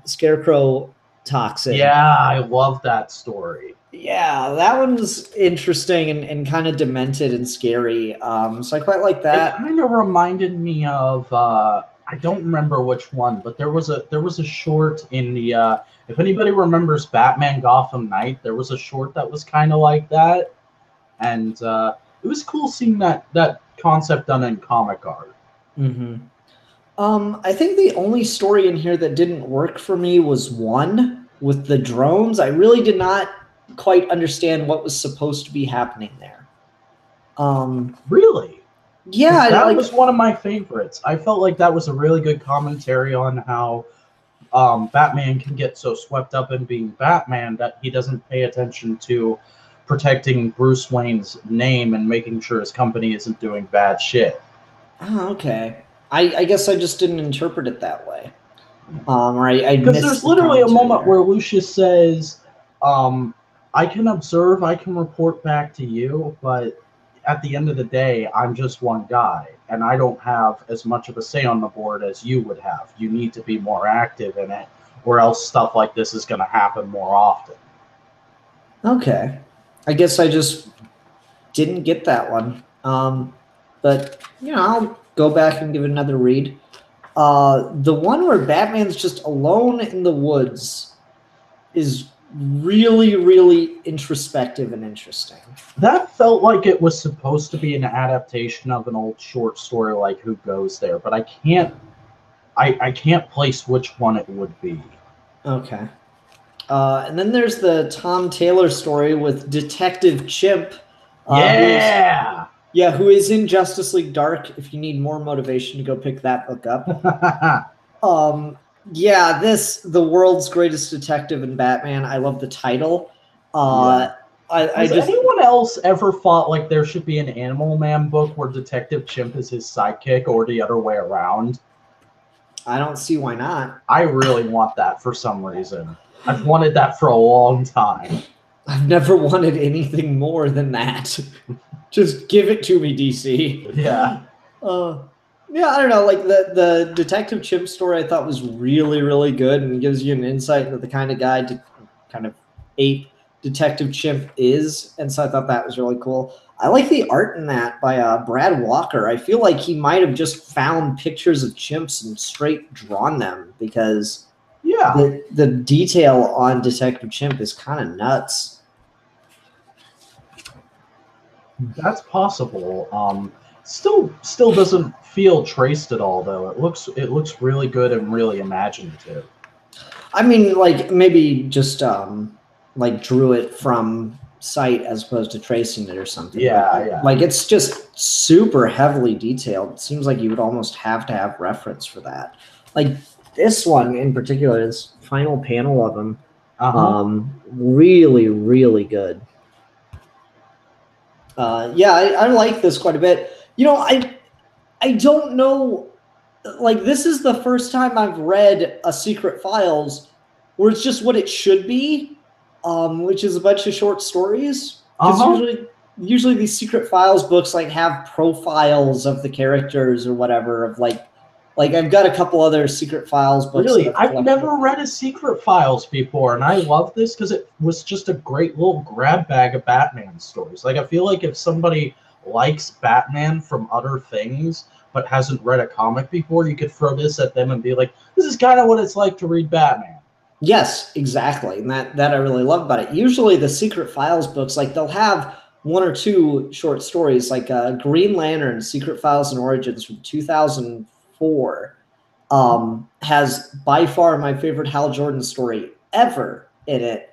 Scarecrow toxin. Yeah, I love that story. Yeah, that one's interesting and kind of demented and scary. So I quite like that. It kind of reminded me of I don't remember which one, but there was a short in the if anybody remembers Batman Gotham Knight, there was a short that was kind of like that, and it was cool seeing that concept done in comic art. Mm-hmm. I think the only story in here that didn't work for me was one with the drones. I really did not quite understand what was supposed to be happening there. Really? Yeah, that was one of my favorites. I felt like that was a really good commentary on how Batman can get so swept up in being Batman that he doesn't pay attention to protecting Bruce Wayne's name and making sure his company isn't doing bad shit. Oh, okay. I guess I just didn't interpret it that way. Because there's literally a moment where Lucius says, I can observe, I can report back to you, but at the end of the day, I'm just one guy, and I don't have as much of a say on the board as you would have. You need to be more active in it, or else stuff like this is going to happen more often. Okay. I guess I just didn't get that one. But, I'll go back and give it another read. The one where Batman's just alone in the woods is really, really introspective and interesting. That felt like it was supposed to be an adaptation of an old short story like Who Goes There, but I can't place which one it would be. Okay. And then there's the Tom Taylor story with Detective Chimp. Who is in Justice League Dark, if you need more motivation to go pick that book up. The World's Greatest Detective in Batman. I love the title. Has anyone else ever thought like there should be an Animal Man book where Detective Chimp is his sidekick, or the other way around? I don't see why not. I really want that for some reason. I've wanted that for a long time. I've never wanted anything more than that. Just give it to me, DC. Yeah. I don't know. Like the Detective Chimp story, I thought was really, really good, and gives you an insight into the kind of guy to kind of ape Detective Chimp is, and so I thought that was really cool. I like the art in that by Brad Walker. I feel like he might have just found pictures of chimps and straight drawn them, because the detail on Detective Chimp is kind of nuts. That's possible. Still doesn't feel traced at all, though. It looks really good and really imaginative. I mean, like maybe just like drew it from sight as opposed to tracing it or something. Yeah, yeah. Like it's just super heavily detailed. It seems like you would almost have to have reference for that. Like this one in particular, this final panel of him, really, really good. Yeah, I like this quite a bit. You know, I don't know. Like this is the first time I've read a Secret Files where it's just what it should be, which is a bunch of short stories. Because usually these Secret Files books like have profiles of the characters or whatever. Of like I've got a couple other Secret Files books. Really, I've never read a Secret Files before, and I love this because it was just a great little grab bag of Batman stories. Like I feel like if somebody likes Batman from other things but hasn't read a comic before, you could throw this at them and be like, this is kind of what it's like to read Batman. Yes, exactly. And that I really love about it. Usually the Secret Files books, like they'll have one or two short stories, like Green Lantern, Secret Files and Origins from 2004, has by far my favorite Hal Jordan story ever in it.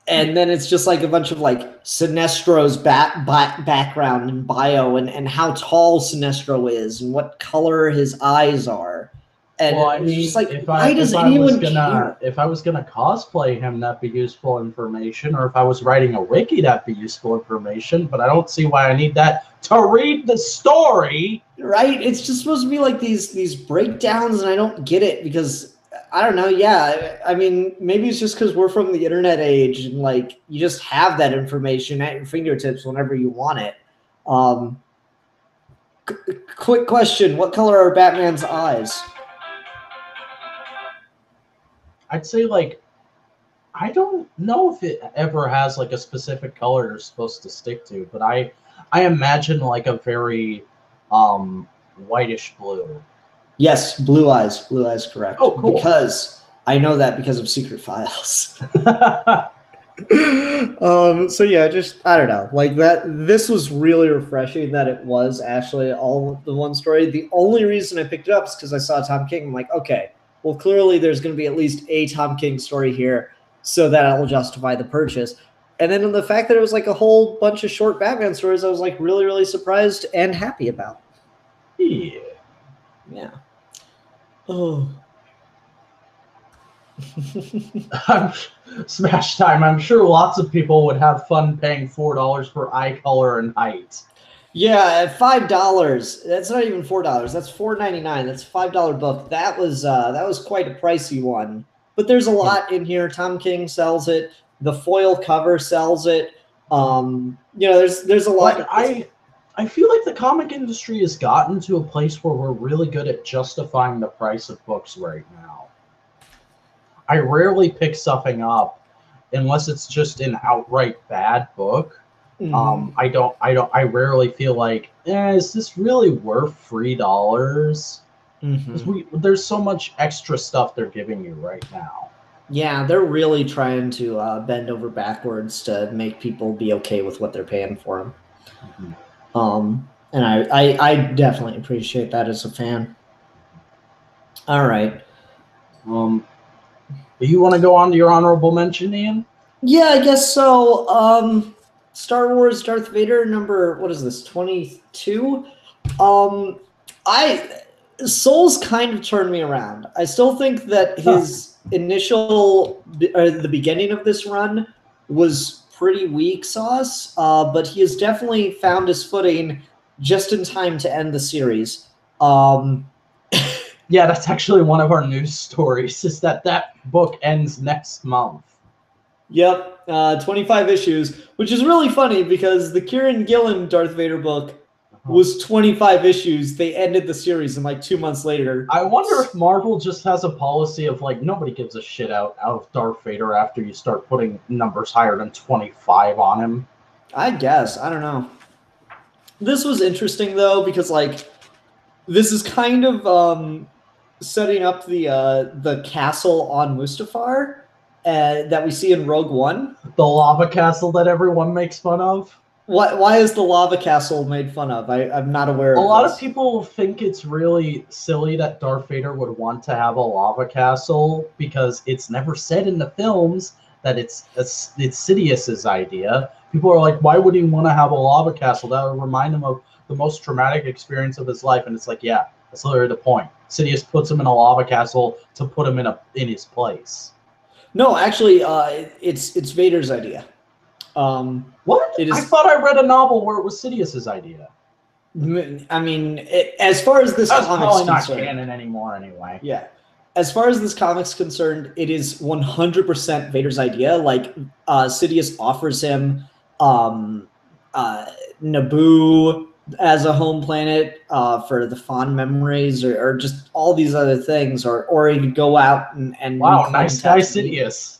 And then it's just like a bunch of like Sinestro's background and bio and how tall Sinestro is and what color his eyes are. And well, I mean, just like, if why does anyone care? If I was gonna cosplay him, that'd be useful information. Or if I was writing a wiki, that'd be useful information. But I don't see why I need that to read the story. Right? It's just supposed to be like these breakdowns, and I don't get it because I don't know. Yeah, I mean, maybe it's just because we're from the internet age, and like you just have that information at your fingertips whenever you want it. Quick question: what color are Batman's eyes? I'd say like I don't know if it ever has like a specific color you're supposed to stick to, but I imagine like a very whitish blue. Yes, blue eyes. Blue eyes, correct. Oh, cool. Because I know that because of Secret Files. So yeah, just I don't know, like that. This was really refreshing that it was actually all the one story. The only reason I picked it up is because I saw Tom King. I'm like, okay, well, clearly there's going to be at least a Tom King story here, so that will justify the purchase. And then the fact that it was like a whole bunch of short Batman stories, I was like really, really surprised and happy about. Yeah. Yeah. Oh. Smash time. I'm sure lots of people would have fun paying $4 for eye color and height. Yeah, at $5. That's not even $4. That's $4.99. That's a $5 book. That was quite a pricey one. But there's a lot in here. Tom King sells it. The foil cover sells it. You know, there's a lot. Like, I feel like the comic industry has gotten to a place where we're really good at justifying the price of books right now. I rarely pick something up unless it's just an outright bad book. Mm-hmm. I rarely feel like, is this really worth $3? Mm-hmm. There's so much extra stuff they're giving you right now. Yeah, they're really trying to bend over backwards to make people be okay with what they're paying for them. Mm-hmm. And I definitely appreciate that as a fan. All right. Do you want to go on to your honorable mention, Ian? Yeah, I guess so. Star Wars Darth Vader number, what is this, 22? Souls kind of turned me around. I still think that his initial, or the beginning of this run was pretty weak sauce, but he has definitely found his footing just in time to end the series. Yeah, that's actually one of our news stories, is that book ends next month. Yep, 25 issues, which is really funny because the Kieran Gillen Darth Vader book was 25 issues. They ended the series and like 2 months later. I wonder if Marvel just has a policy of like nobody gives a shit out of Darth Vader after you start putting numbers higher than 25 on him. I guess. I don't know. This was interesting though because like this is kind of setting up the castle on Mustafar. That we see in Rogue One. The lava castle that everyone makes fun of? Why is the lava castle made fun of? I'm not aware of this. A lot of people think it's really silly that Darth Vader would want to have a lava castle because it's never said in the films that it's Sidious's idea. People are like, why would he want to have a lava castle? That would remind him of the most traumatic experience of his life. And it's like, yeah, that's literally the point. Sidious puts him in a lava castle to put him in his place. No, actually, it's Vader's idea. What? I thought I read a novel where it was Sidious's idea. I mean, as far as this That's comic's probably not concerned, canon anymore anyway. Yeah. As far as this comic's concerned, it is 100% Vader's idea. Like, Sidious offers him Naboo as a home planet for the fond memories, or just all these other things, or he could go out and wow, nice guy Sidious.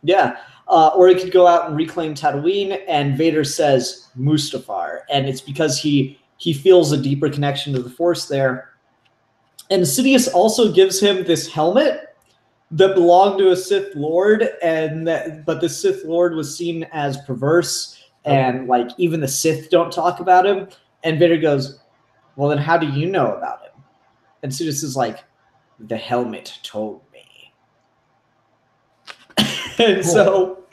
Yeah. Or he could go out and reclaim Tatooine, and Vader says Mustafar, and it's because he feels a deeper connection to the Force there. And Sidious also gives him this helmet that belonged to a Sith Lord, but the Sith Lord was seen as perverse, and like even the Sith don't talk about him. And Vader goes, well, then how do you know about him? And Sidious is like, the helmet told me. And so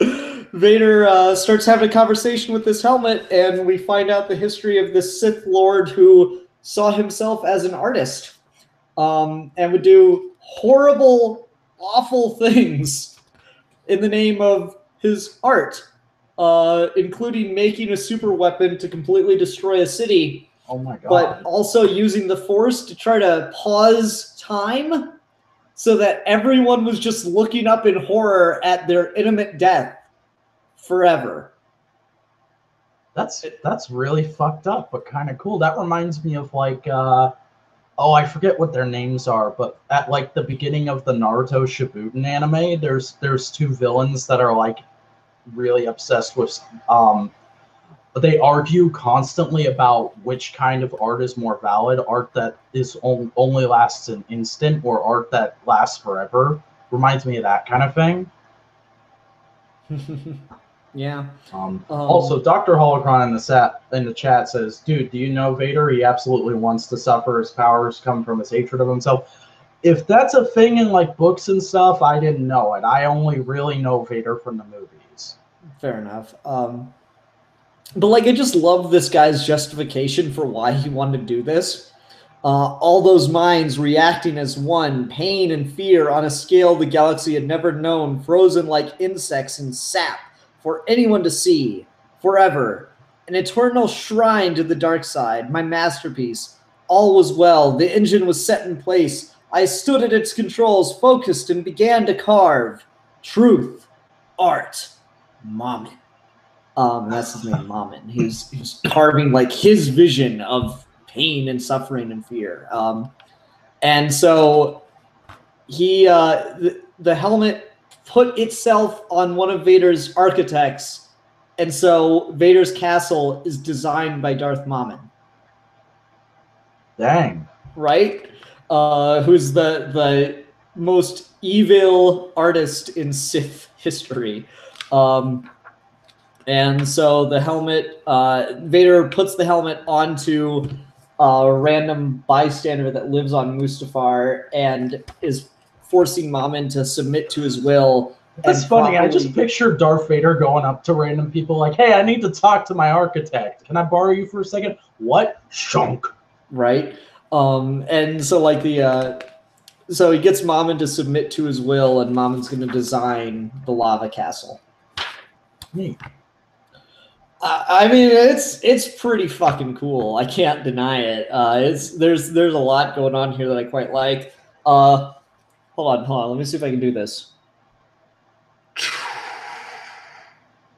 Vader starts having a conversation with this helmet, and we find out the history of this Sith Lord who saw himself as an artist, and would do horrible, awful things in the name of his art, including making a super weapon to completely destroy a city. Oh my god. But also using the Force to try to pause time so that everyone was just looking up in horror at their intimate death forever. That's really fucked up, but kind of cool. That reminds me of like I forget what their names are, but at like the beginning of the Naruto Shippuden anime, there's two villains that are like really obsessed with they argue constantly about which kind of art is more valid, art that is only lasts an instant or art that lasts forever. Reminds me of that kind of thing. Yeah. Also, Dr. Holocron in the chat says, dude, do you know Vader? He absolutely wants to suffer. His powers come from his hatred of himself. If that's a thing in like books and stuff, I didn't know it. I only really know Vader from the movies. Fair enough. But like, I just love this guy's justification for why he wanted to do this. All those minds reacting as one, pain and fear on a scale the galaxy had never known, frozen like insects in sap for anyone to see, forever. An eternal shrine to the dark side, my masterpiece. All was well. The engine was set in place. I stood at its controls, focused, and began to carve. Truth, art, Mammon. That's his name, Mammon. He's carving like his vision of pain and suffering and fear. And so he, the helmet put itself on one of Vader's architects, and so Vader's castle is designed by Darth Mammon. Dang. Right? Who's the most evil artist in Sith history. And so the helmet, Vader puts the helmet onto a random bystander that lives on Mustafar and is forcing Mammon to submit to his will. That's funny. I just picture Darth Vader going up to random people like, hey, I need to talk to my architect. Can I borrow you for a second? What? Shunk. Right? And so like so he gets Mammon to submit to his will, and Mammon's going to design the lava castle. Neat. I mean, it's pretty fucking cool. I can't deny it. There's a lot going on here that I quite like. Hold on. Let me see if I can do this.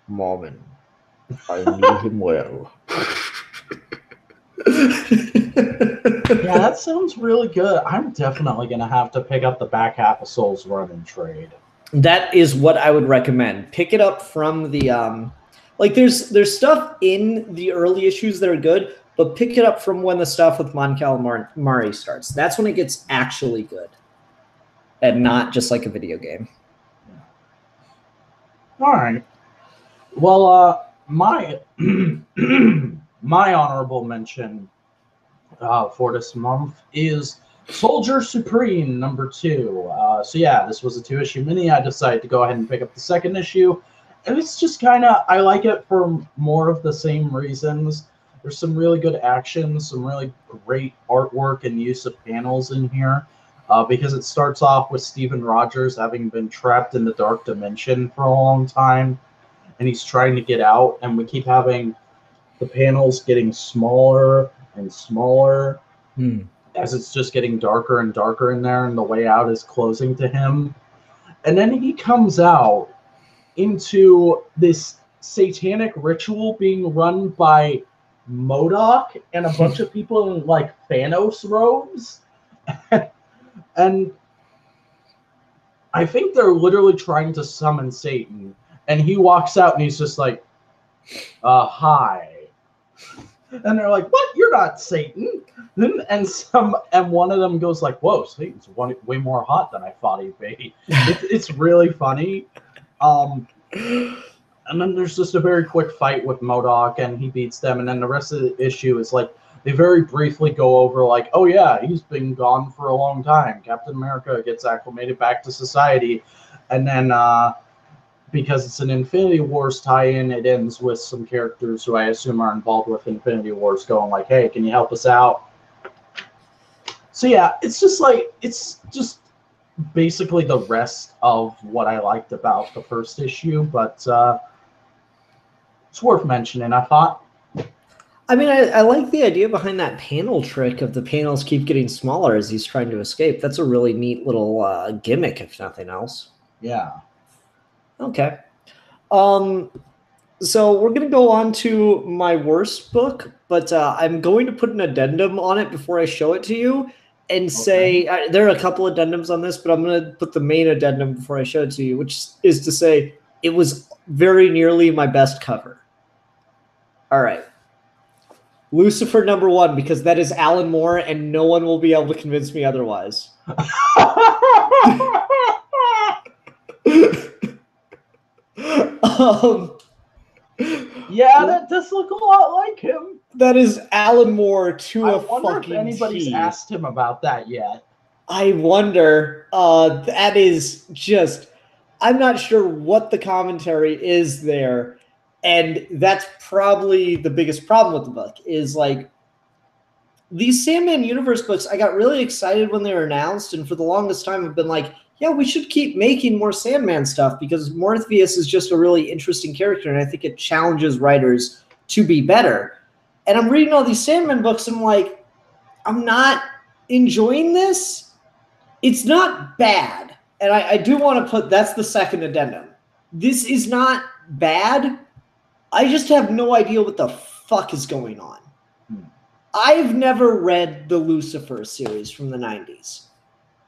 Mammon, I knew him well. Yeah, that sounds really good. I'm definitely gonna have to pick up the back half of Soul's Run and trade. That is what I would recommend. Pick it up from the like there's stuff in the early issues that are good, but pick it up from when the stuff with Mon Calamari starts. That's when it gets actually good, and not just like a video game. All right. Well, my my honorable mention for this month is Soldier Supreme #2. So yeah, this was a 2-issue mini. I decided to go ahead and pick up the second issue. And it's just kind of, I like it for more of the same reasons. There's some really good action, some really great artwork and use of panels in here. Because it starts off with Steven Rogers having been trapped in the dark dimension for a long time. And he's trying to get out. And we keep having the panels getting smaller and smaller. As it's just getting darker and darker in there, and the way out is closing to him. And then he comes out into this satanic ritual being run by MODOK and a bunch of people in like Thanos robes. And I think they're literally trying to summon Satan. And he walks out and he's just like, hi. And they're like, what? You're not Satan. And one of them goes like, whoa, Satan's way more hot than I thought he'd be. It's really funny. And then there's just a very quick fight with MODOK, and he beats them. And then the rest of the issue is like, they very briefly go over like, oh yeah, he's been gone for a long time. Captain America gets acclimated back to society. And then because it's an Infinity Wars tie-in, it ends with some characters who I assume are involved with Infinity Wars going like, hey, can you help us out? So yeah, it's just basically the rest of what I liked about the first issue, but it's worth mentioning, I thought. I mean, I like the idea behind that panel trick of the panels keep getting smaller as he's trying to escape. That's a really neat little gimmick, if nothing else. Yeah. Okay. So we're going to go on to my worst book, but I'm going to put an addendum on it before I show it to you and say there are a couple addendums on this, but I'm going to put the main addendum before I show it to you, which is to say it was very nearly my best cover. All right. Lucifer #1, because that is Alan Moore, and no one will be able to convince me otherwise. Yeah, that does look a lot like him. That is Alan Moore to a fucking I wonder if anybody's asked him about that yet. I wonder. That is just... I'm not sure what the commentary is there. And that's probably the biggest problem with the book is like these Sandman Universe books. I got really excited when they were announced. And for the longest time, I've been like, yeah, we should keep making more Sandman stuff because Morpheus is just a really interesting character. And I think it challenges writers to be better. And I'm reading all these Sandman books. And I'm like, I'm not enjoying this. It's not bad. And I do want to put, that's the second addendum. This is not bad. I just have no idea what the fuck is going on. I've never read the Lucifer series from the 90s.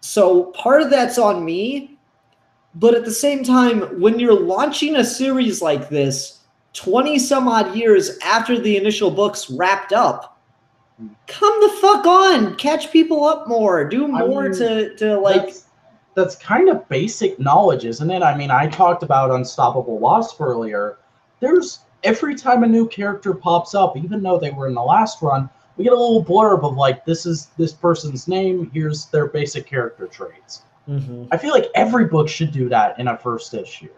So part of that's on me. But at the same time, when you're launching a series like this, 20 some odd years after the initial books wrapped up, come the fuck on. Catch people up more. Do more to like... That's kind of basic knowledge, isn't it? I mean, I talked about Unstoppable Wasp earlier. There's... Every time a new character pops up, even though they were in the last run, we get a little blurb of like, this is this person's name, here's their basic character traits. Mm-hmm. I feel like every book should do that in a first issue.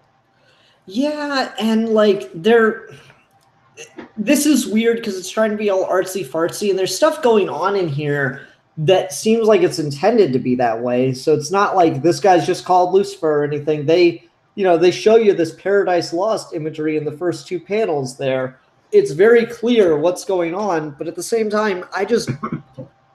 Yeah, and like this is weird because it's trying to be all artsy fartsy, and there's stuff going on in here that seems like it's intended to be that way. So it's not like this guy's just called Lucifer or anything. They show you this Paradise Lost imagery in the first two panels there. It's very clear what's going on, but at the same time,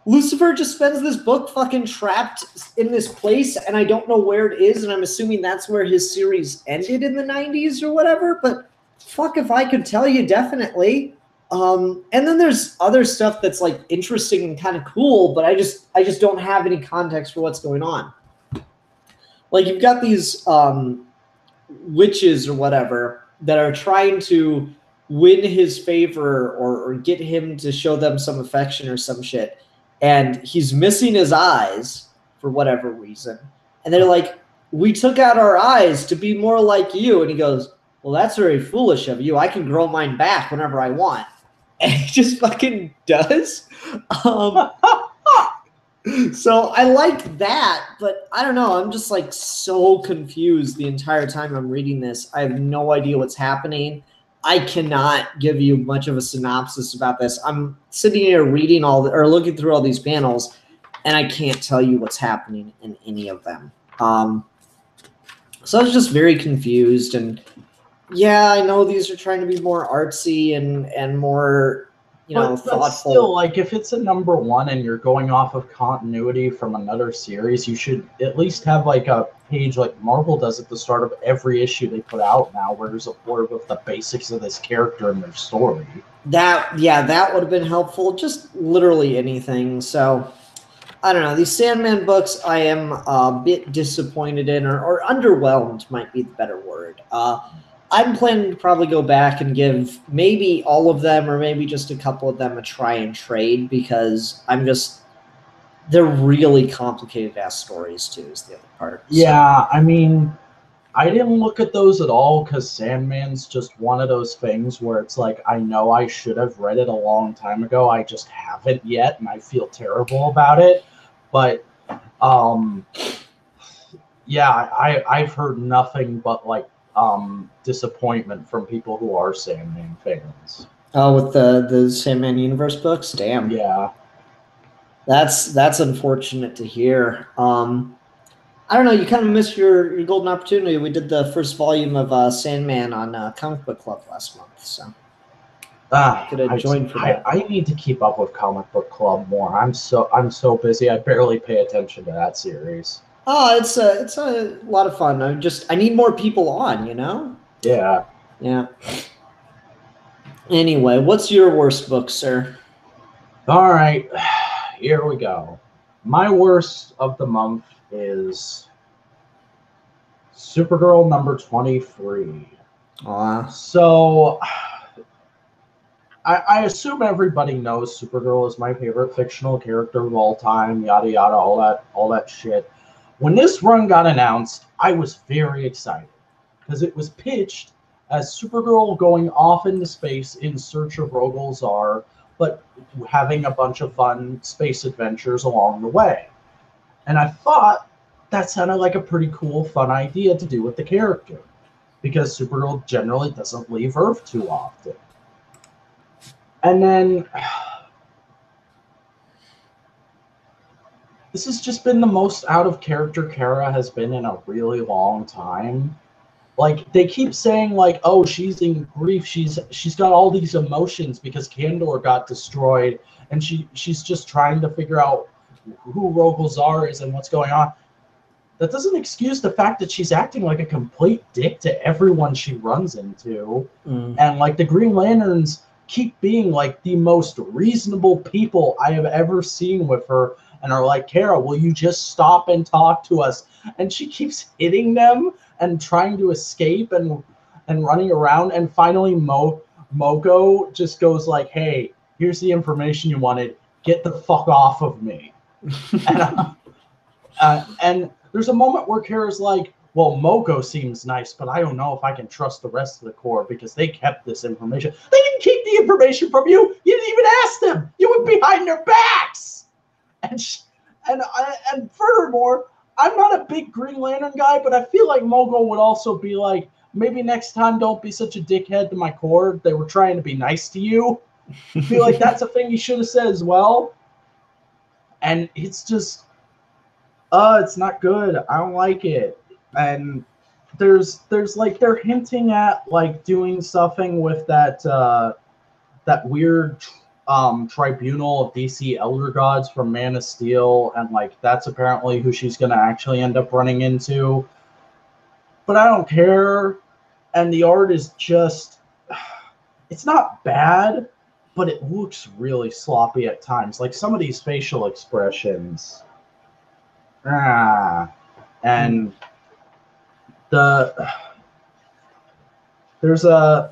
Lucifer just spends this book fucking trapped in this place, and I don't know where it is, and I'm assuming that's where his series ended in the 90s or whatever, but fuck if I could tell you definitely. And then there's other stuff that's like interesting and kind of cool, but I just don't have any context for what's going on. Like you've got these witches or whatever that are trying to win his favor or get him to show them some affection or some shit. And he's missing his eyes for whatever reason. And they're like, we took out our eyes to be more like you. And he goes, well, that's very foolish of you. I can grow mine back whenever I want. And he just fucking does. So I like that, but I don't know. I'm just like so confused the entire time I'm reading this. I have no idea what's happening. I cannot give you much of a synopsis about this. I'm sitting here reading or looking through all these panels, and I can't tell you what's happening in any of them. So I was just very confused. And yeah, I know these are trying to be more artsy and more, thoughtful. But still, like, if it's a #1 and you're going off of continuity from another series, you should at least have like a page like Marvel does at the start of every issue they put out now, where there's a blurb of the basics of this character and their story. That would have been helpful. Just literally anything. So I don't know. These Sandman books, I am a bit disappointed in, or underwhelmed might be the better word. I'm planning to probably go back and give maybe all of them or maybe just a couple of them a try and trade, because they're really complicated ass stories too, is the other part. Yeah, I mean, I didn't look at those at all because Sandman's just one of those things where it's like, I know I should have read it a long time ago. I just haven't yet, and I feel terrible about it. But, yeah, I've heard nothing but like disappointment from people who are Sandman fans. Oh, with the Sandman Universe books? Damn. Yeah. That's unfortunate to hear. I don't know, you kind of missed your golden opportunity. We did the first volume of Sandman on Comic Book Club last month, so could have joined for that. I need to keep up with Comic Book Club more. I'm so busy. I barely pay attention to that series. Oh, it's a lot of fun. I need more people on, you know? Yeah. Yeah. Anyway, what's your worst book, sir? All right, here we go. My worst of the month is Supergirl #23. So I assume everybody knows Supergirl is my favorite fictional character of all time, yada yada, all that shit. When this run got announced, I was very excited because it was pitched as Supergirl going off into space in search of Rogol Zar, but having a bunch of fun space adventures along the way. And I thought that sounded like a pretty cool, fun idea to do with the character, because Supergirl generally doesn't leave Earth too often. And then this has just been the most out of character Kara has been in a really long time. Like, they keep saying, like, oh, she's in grief. She's got all these emotions because Kandor got destroyed, and she's just trying to figure out who Rogol Zar is and what's going on. That doesn't excuse the fact that she's acting like a complete dick to everyone she runs into. And, like, the Green Lanterns keep being, like, the most reasonable people I have ever seen with her, and are like, Kara, will you just stop and talk to us? And she keeps hitting them and trying to escape and running around. And finally, Moko just goes like, hey, here's the information you wanted. Get the fuck off of me. And there's a moment where Kara's like, well, Moko seems nice, but I don't know if I can trust the rest of the Corps because they kept this information. They didn't keep the information from you. You didn't even ask them. You went behind their backs. And furthermore, I'm not a big Green Lantern guy, but I feel like Moko would also be like, maybe next time don't be such a dickhead to my Corps. They were trying to be nice to you. I feel like that's a thing he should have said as well. And it's just, it's not good. I don't like it. And there's like, they're hinting at like doing something with that weird tribunal of DC Elder Gods from Man of Steel, and like that's apparently who she's gonna actually end up running into. But I don't care. And the art is just, it's not bad, but it looks really sloppy at times. Like some of these facial expressions. And there's a,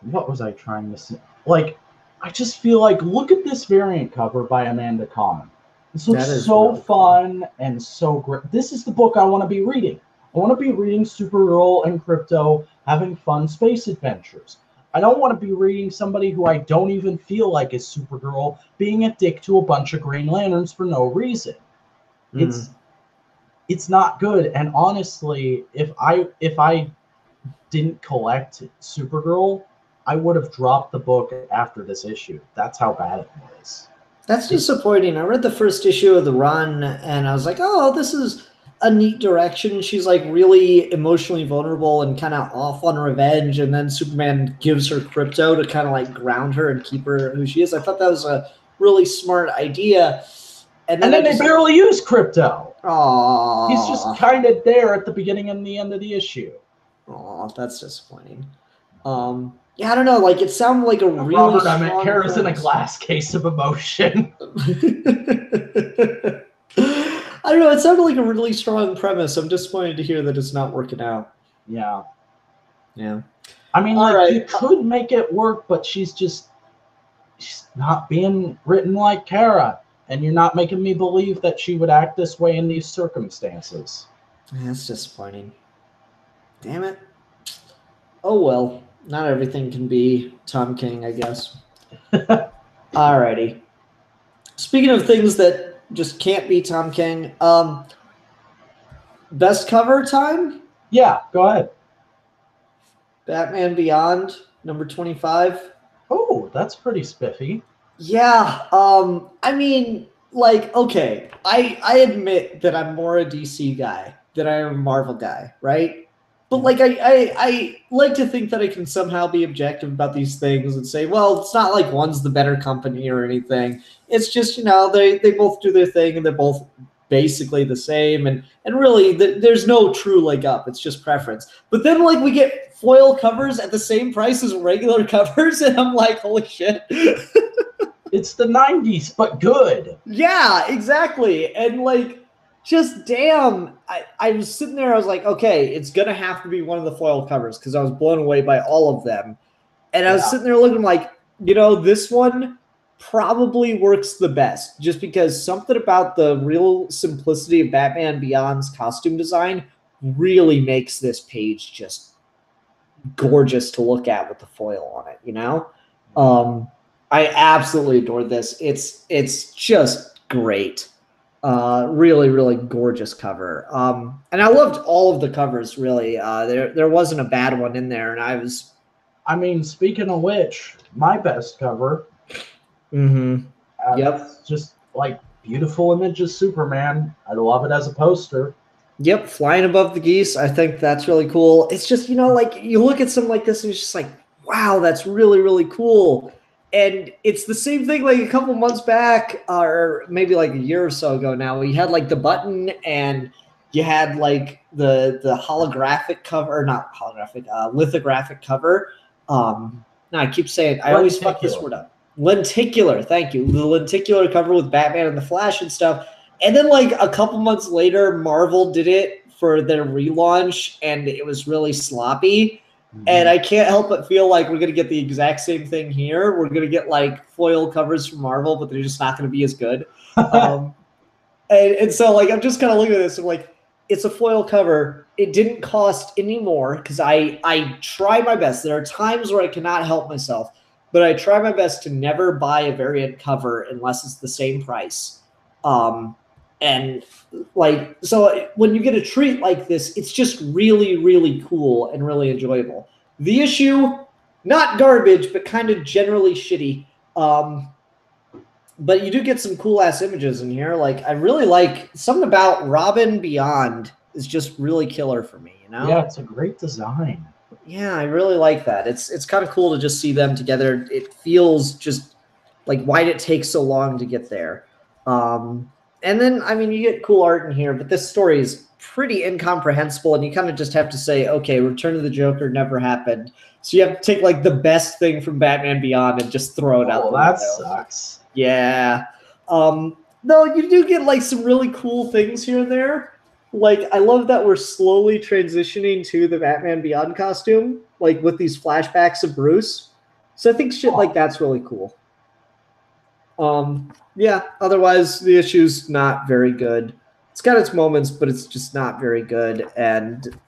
what was I trying to say? Like, I just feel like, look at this variant cover by Amanda Kahn. This looks so really fun and so great. This is the book I want to be reading. I want to be reading Supergirl and Krypto having fun space adventures. I don't want to be reading somebody who I don't even feel like is Supergirl being a dick to a bunch of Green Lanterns for no reason. It's not good. And honestly, if I didn't collect Supergirl, I would have dropped the book after this issue. That's how bad it was. That's disappointing. I read the first issue of the run, and I was like, oh, this is a neat direction. She's like really emotionally vulnerable and kind of off on revenge, and then Superman gives her crypto to kind of like ground her and keep her who she is. I thought that was a really smart idea. And then they barely use crypto. Aww. He's just kind of there at the beginning and the end of the issue. Oh, that's disappointing. Yeah, I don't know. Like, it sounded like a really Robert, I meant Kara's in a glass case of emotion. I don't know. It sounded like a really strong premise. I'm disappointed to hear that it's not working out. Yeah. Yeah. I mean, like, you could make it work, but she's not being written like Kara. And you're not making me believe that she would act this way in these circumstances. Yeah, that's disappointing. Damn it. Oh, well. Not everything can be Tom King, I guess. Alrighty. Speaking of things that just can't be Tom King, best cover time? Yeah, go ahead. Batman Beyond, number 25. Oh, that's pretty spiffy. Yeah, I mean, like, okay, I admit that I'm more a DC guy than I am a Marvel guy, right? But, like, I like to think that I can somehow be objective about these things and say, well, it's not like one's the better company or anything. It's just, you know, they both do their thing and they're both basically the same. And really, there's no true leg up. It's just preference. But then, like, we get foil covers at the same price as regular covers, and I'm like, holy shit. It's the 90s, but good. Yeah, exactly. And, like, just damn, I was sitting there, I was like, okay, it's going to have to be one of the foil covers because I was blown away by all of them. And I was sitting there looking like, you know, this one probably works the best just because something about the real simplicity of Batman Beyond's costume design really makes this page just gorgeous to look at with the foil on it, you know? I absolutely adore this. It's just great. Really, really gorgeous cover. And I loved all of the covers, really. There wasn't a bad one in there, and I mean, speaking of which, my best cover. Yep. Just like beautiful image of Superman. I love it as a poster. Yep, flying above the geese. I think that's really cool. It's just, you know, like you look at something like this and it's just like, wow, that's really, really cool. And it's the same thing like a couple months back, or maybe like a year or so ago now. We had like the button and you had like the holographic cover, or not holographic, lithographic cover. No, I keep saying, I always fuck this word up. Lenticular, thank you. The lenticular cover with Batman and the Flash and stuff. And then like a couple months later, Marvel did it for their relaunch and it was really sloppy. And I can't help but feel like we're going to get the exact same thing here. We're going to get like foil covers from Marvel, but they're just not going to be as good. And so like, I'm just kind of looking at this and like, it's a foil cover. It didn't cost any more because I try my best. There are times where I cannot help myself, but I try my best to never buy a variant cover unless it's the same price. And like, so when you get a treat like this, it's just really, really cool and really enjoyable. The issue, not garbage, but kind of generally shitty. But you do get some cool ass images in here. Like, I really like something about Robin Beyond is just really killer for me, you know? Yeah, it's a great design. Yeah, I really like that. It's kind of cool to just see them together. It feels just like, why did it take so long to get there? And then, I mean, you get cool art in here, but this story is pretty incomprehensible, and you kind of just have to say, okay, Return of the Joker never happened. So you have to take, like, the best thing from Batman Beyond and just throw it out the that window. sucks. Yeah. No, you do get, like, some really cool things here and there. Like, I love that we're slowly transitioning to the Batman Beyond costume, like, with these flashbacks of Bruce. So I think shit like that's really cool. Yeah, otherwise the issue's not very good. It's got its moments, but it's just not very good. And,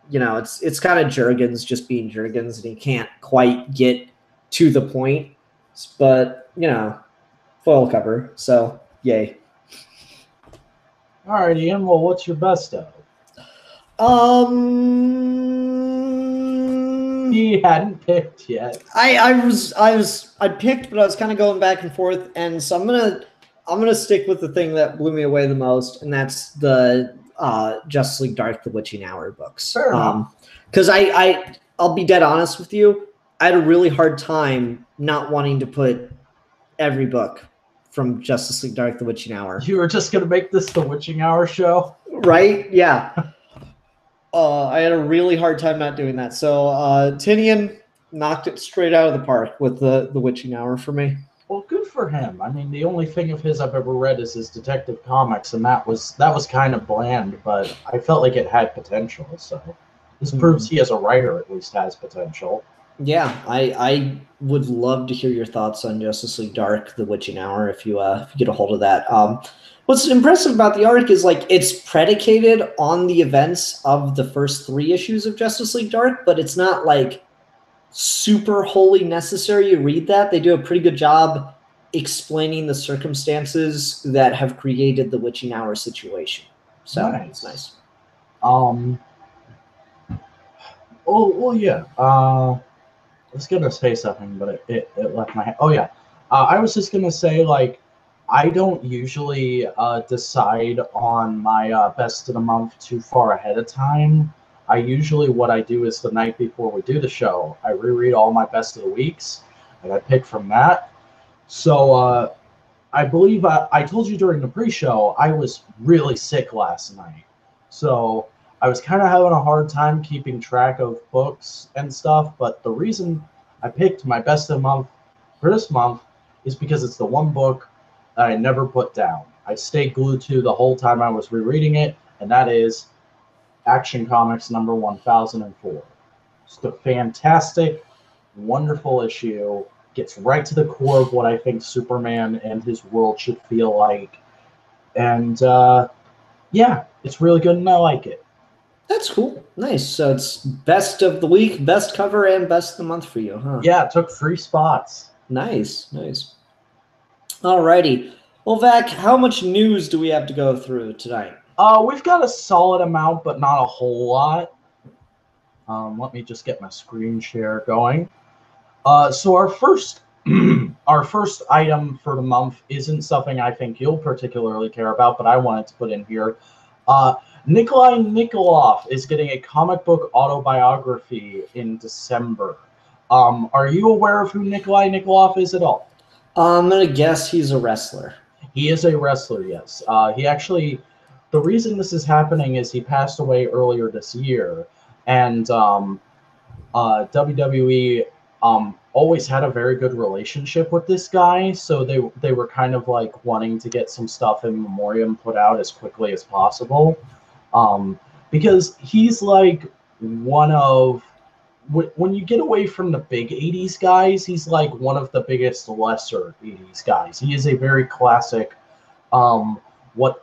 you know, it's kind of Jurgens just being Jurgens, and he can't quite get to the point. But, you know, foil cover, so yay. All right, Ian. Well, what's your best of? He hadn't picked yet. I picked, but I was kind of going back and forth, and so I'm gonna stick with the thing that blew me away the most, and that's the Justice League Dark: The Witching Hour books. Fair enough. Because I'll be dead honest with you, I had a really hard time not wanting to put every book from Justice League Dark: The Witching Hour. You were just gonna make this the Witching Hour show, right? Yeah. I had a really hard time not doing that. So Tinian knocked it straight out of the park with the Witching Hour for me. Well, good for him. I mean, the only thing of his I've ever read is his Detective Comics, and that was kind of bland, but I felt like it had potential. So this proves he, as a writer, at least has potential. Yeah, I would love to hear your thoughts on Justice League Dark: The Witching Hour if you get a hold of that. What's impressive about the arc is like it's predicated on the events of the first 3 issues of Justice League Dark, but it's not like super wholly necessary you read that. They do a pretty good job explaining the circumstances that have created the Witching Hour situation. So it's nice. Oh well, yeah. I was gonna say something, but it left my head. Oh yeah, I was just gonna say, like, I don't usually decide on my best of the month too far ahead of time. I usually, what I do is the night before we do the show, I reread all my best of the weeks, and I pick from that. So I believe I told you during the pre-show I was really sick last night, so I was kind of having a hard time keeping track of books and stuff. But the reason I picked my best of the month for this month is because it's the one book that I never put down. I stayed glued to the whole time I was rereading it, and that is Action Comics number 1004. It's a fantastic, wonderful issue. Gets right to the core of what I think Superman and his world should feel like. And yeah, it's really good and I like it. That's cool. Nice. So it's best of the week, best cover, and best of the month for you, huh? Yeah, it took 3 spots. Nice. Alrighty. Well, Vac, how much news do we have to go through tonight? We've got a solid amount, but not a whole lot. Let me just get my screen share going. So our first item for the month isn't something I think you'll particularly care about, but I wanted to put in here. Nikolai Nikolov is getting a comic book autobiography in December. Are you aware of who Nikolai Nikolov is at all? I'm going to guess he's a wrestler. He is a wrestler, yes. He actually, the reason this is happening is he passed away earlier this year, and WWE always had a very good relationship with this guy, so they were kind of like wanting to get some stuff in memoriam put out as quickly as possible. Because he's like one of, when you get away from the big 80s guys, he's like one of the biggest lesser 80s guys. He is a very classic, what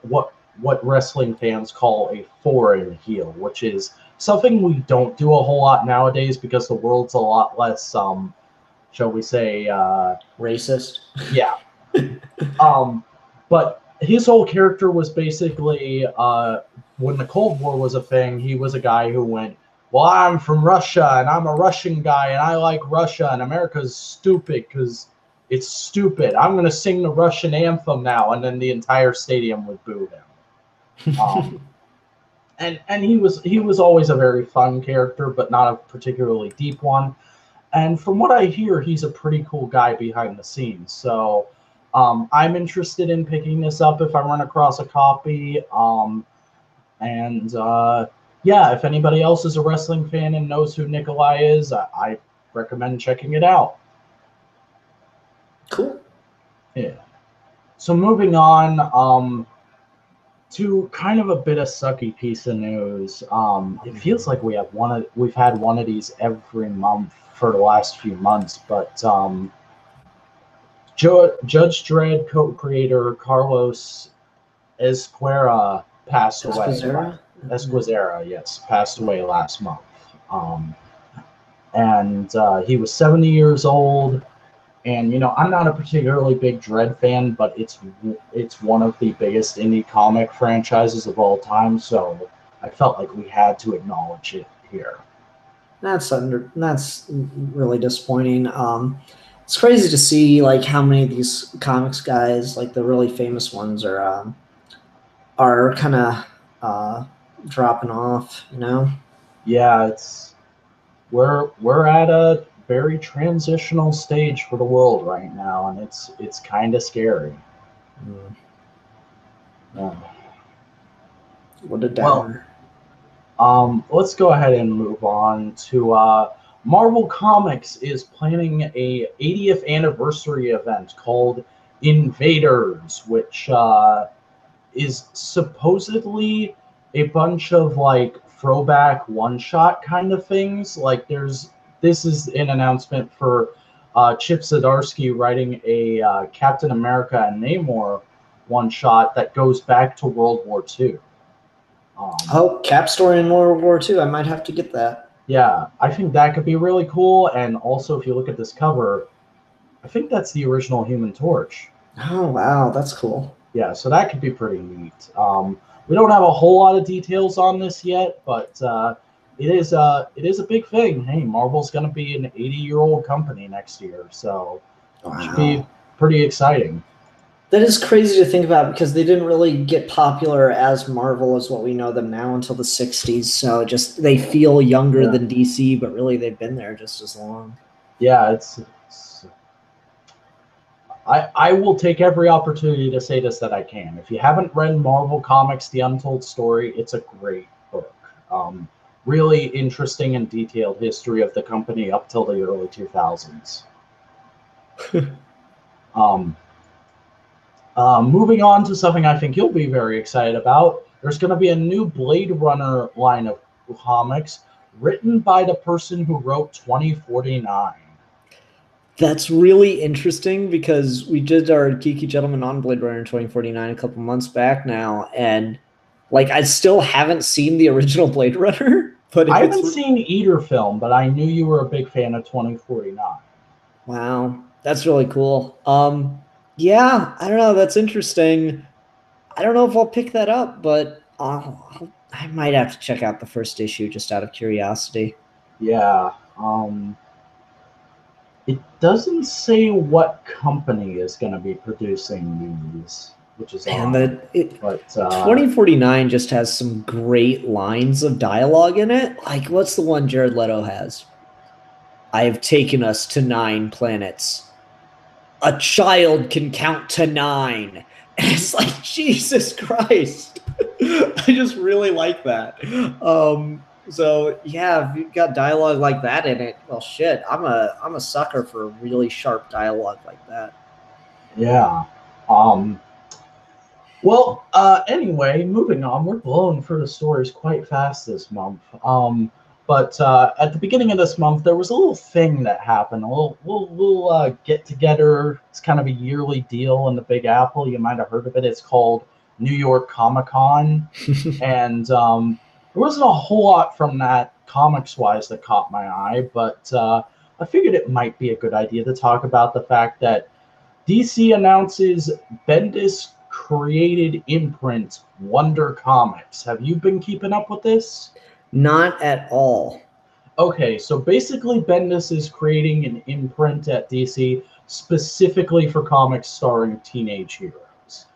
wrestling fans call a foreign heel, which is something we don't do a whole lot nowadays because the world's a lot less, shall we say, racist. Yeah. But his whole character was basically, when the Cold War was a thing, he was a guy who went, well, I'm from Russia, and I'm a Russian guy, and I like Russia, and America's stupid because it's stupid. I'm going to sing the Russian anthem now, and then the entire stadium would boo him. And he was always a very fun character, but not a particularly deep one. And from what I hear, he's a pretty cool guy behind the scenes. So I'm interested in picking this up if I run across a copy. Yeah, if anybody else is a wrestling fan and knows who Nikolai is, I recommend checking it out. Cool. Yeah. So moving on to kind of a bit of sucky piece of news. It feels like we've had one of these every month for the last few months, but Judge Dredd co-creator Carlos Esquerra passed away. Esquerra, yes, passed away last month. And he was 70 years old. And I'm not a particularly big Dread fan, but it's one of the biggest indie comic franchises of all time. So I felt like we had to acknowledge it here. That's really disappointing. It's crazy to see like how many of these comics guys, like the really famous ones, are kind of dropping off. Yeah, we're at a very transitional stage for the world right now, and it's kind of scary. Mm. Yeah. What a downer. Let's go ahead and move on to Marvel Comics is planning a 80th anniversary event called Invaders, which is supposedly a bunch of like throwback one-shot kind of things. Like this is an announcement for Chip Zdarsky writing a Captain America and Namor one-shot that goes back to World War II. Cap story in World War II. I might have to get that. Yeah, I think that could be really cool. And also, if you look at this cover, I think that's the original Human Torch. Oh, wow. That's cool. Yeah, so that could be pretty neat. We don't have a whole lot of details on this yet, but it is a big thing. Hey, Marvel's going to be an 80-year-old company next year, so it should be pretty exciting. That is crazy to think about because they didn't really get popular as Marvel as what we know them now until the 60s. So just they feel younger than DC, but really they've been there just as long. Yeah, I will take every opportunity to say this that I can. If you haven't read Marvel Comics The Untold Story, it's a great book. Really interesting and detailed history of the company up till the early 2000s. Moving on to something I think you'll be very excited about. There's going to be a new Blade Runner line of comics written by the person who wrote 2049. That's really interesting because we did our Geeky Gentleman on Blade Runner 2049 a couple months back now, and like I still haven't seen the original Blade Runner. But I haven't seen either film, but I knew you were a big fan of 2049. Wow, that's really cool. Yeah, I don't know. That's interesting. I don't know if I'll pick that up, but I might have to check out the first issue just out of curiosity. Yeah. It doesn't say what company is going to be producing these, which is odd. But 2049 just has some great lines of dialogue in it. Like, what's the one Jared Leto has? I have taken us to 9 planets. A child can count to 9. And it's like, Jesus Christ. I just really like that. So yeah, if you've got dialogue like that in it, well, shit, I'm a sucker for really sharp dialogue like that. Yeah. Well, anyway, moving on. We're blowing through the stories quite fast this month. But at the beginning of this month, there was a little thing that happened. We'll get together. It's kind of a yearly deal in the Big Apple. You might have heard of it. It's called New York Comic Con. And there wasn't a whole lot from that comics-wise that caught my eye, but I figured it might be a good idea to talk about the fact that DC announces Bendis created imprint Wonder Comics. Have you been keeping up with this? Not at all. Okay, so basically Bendis is creating an imprint at DC specifically for comics starring teenage heroes.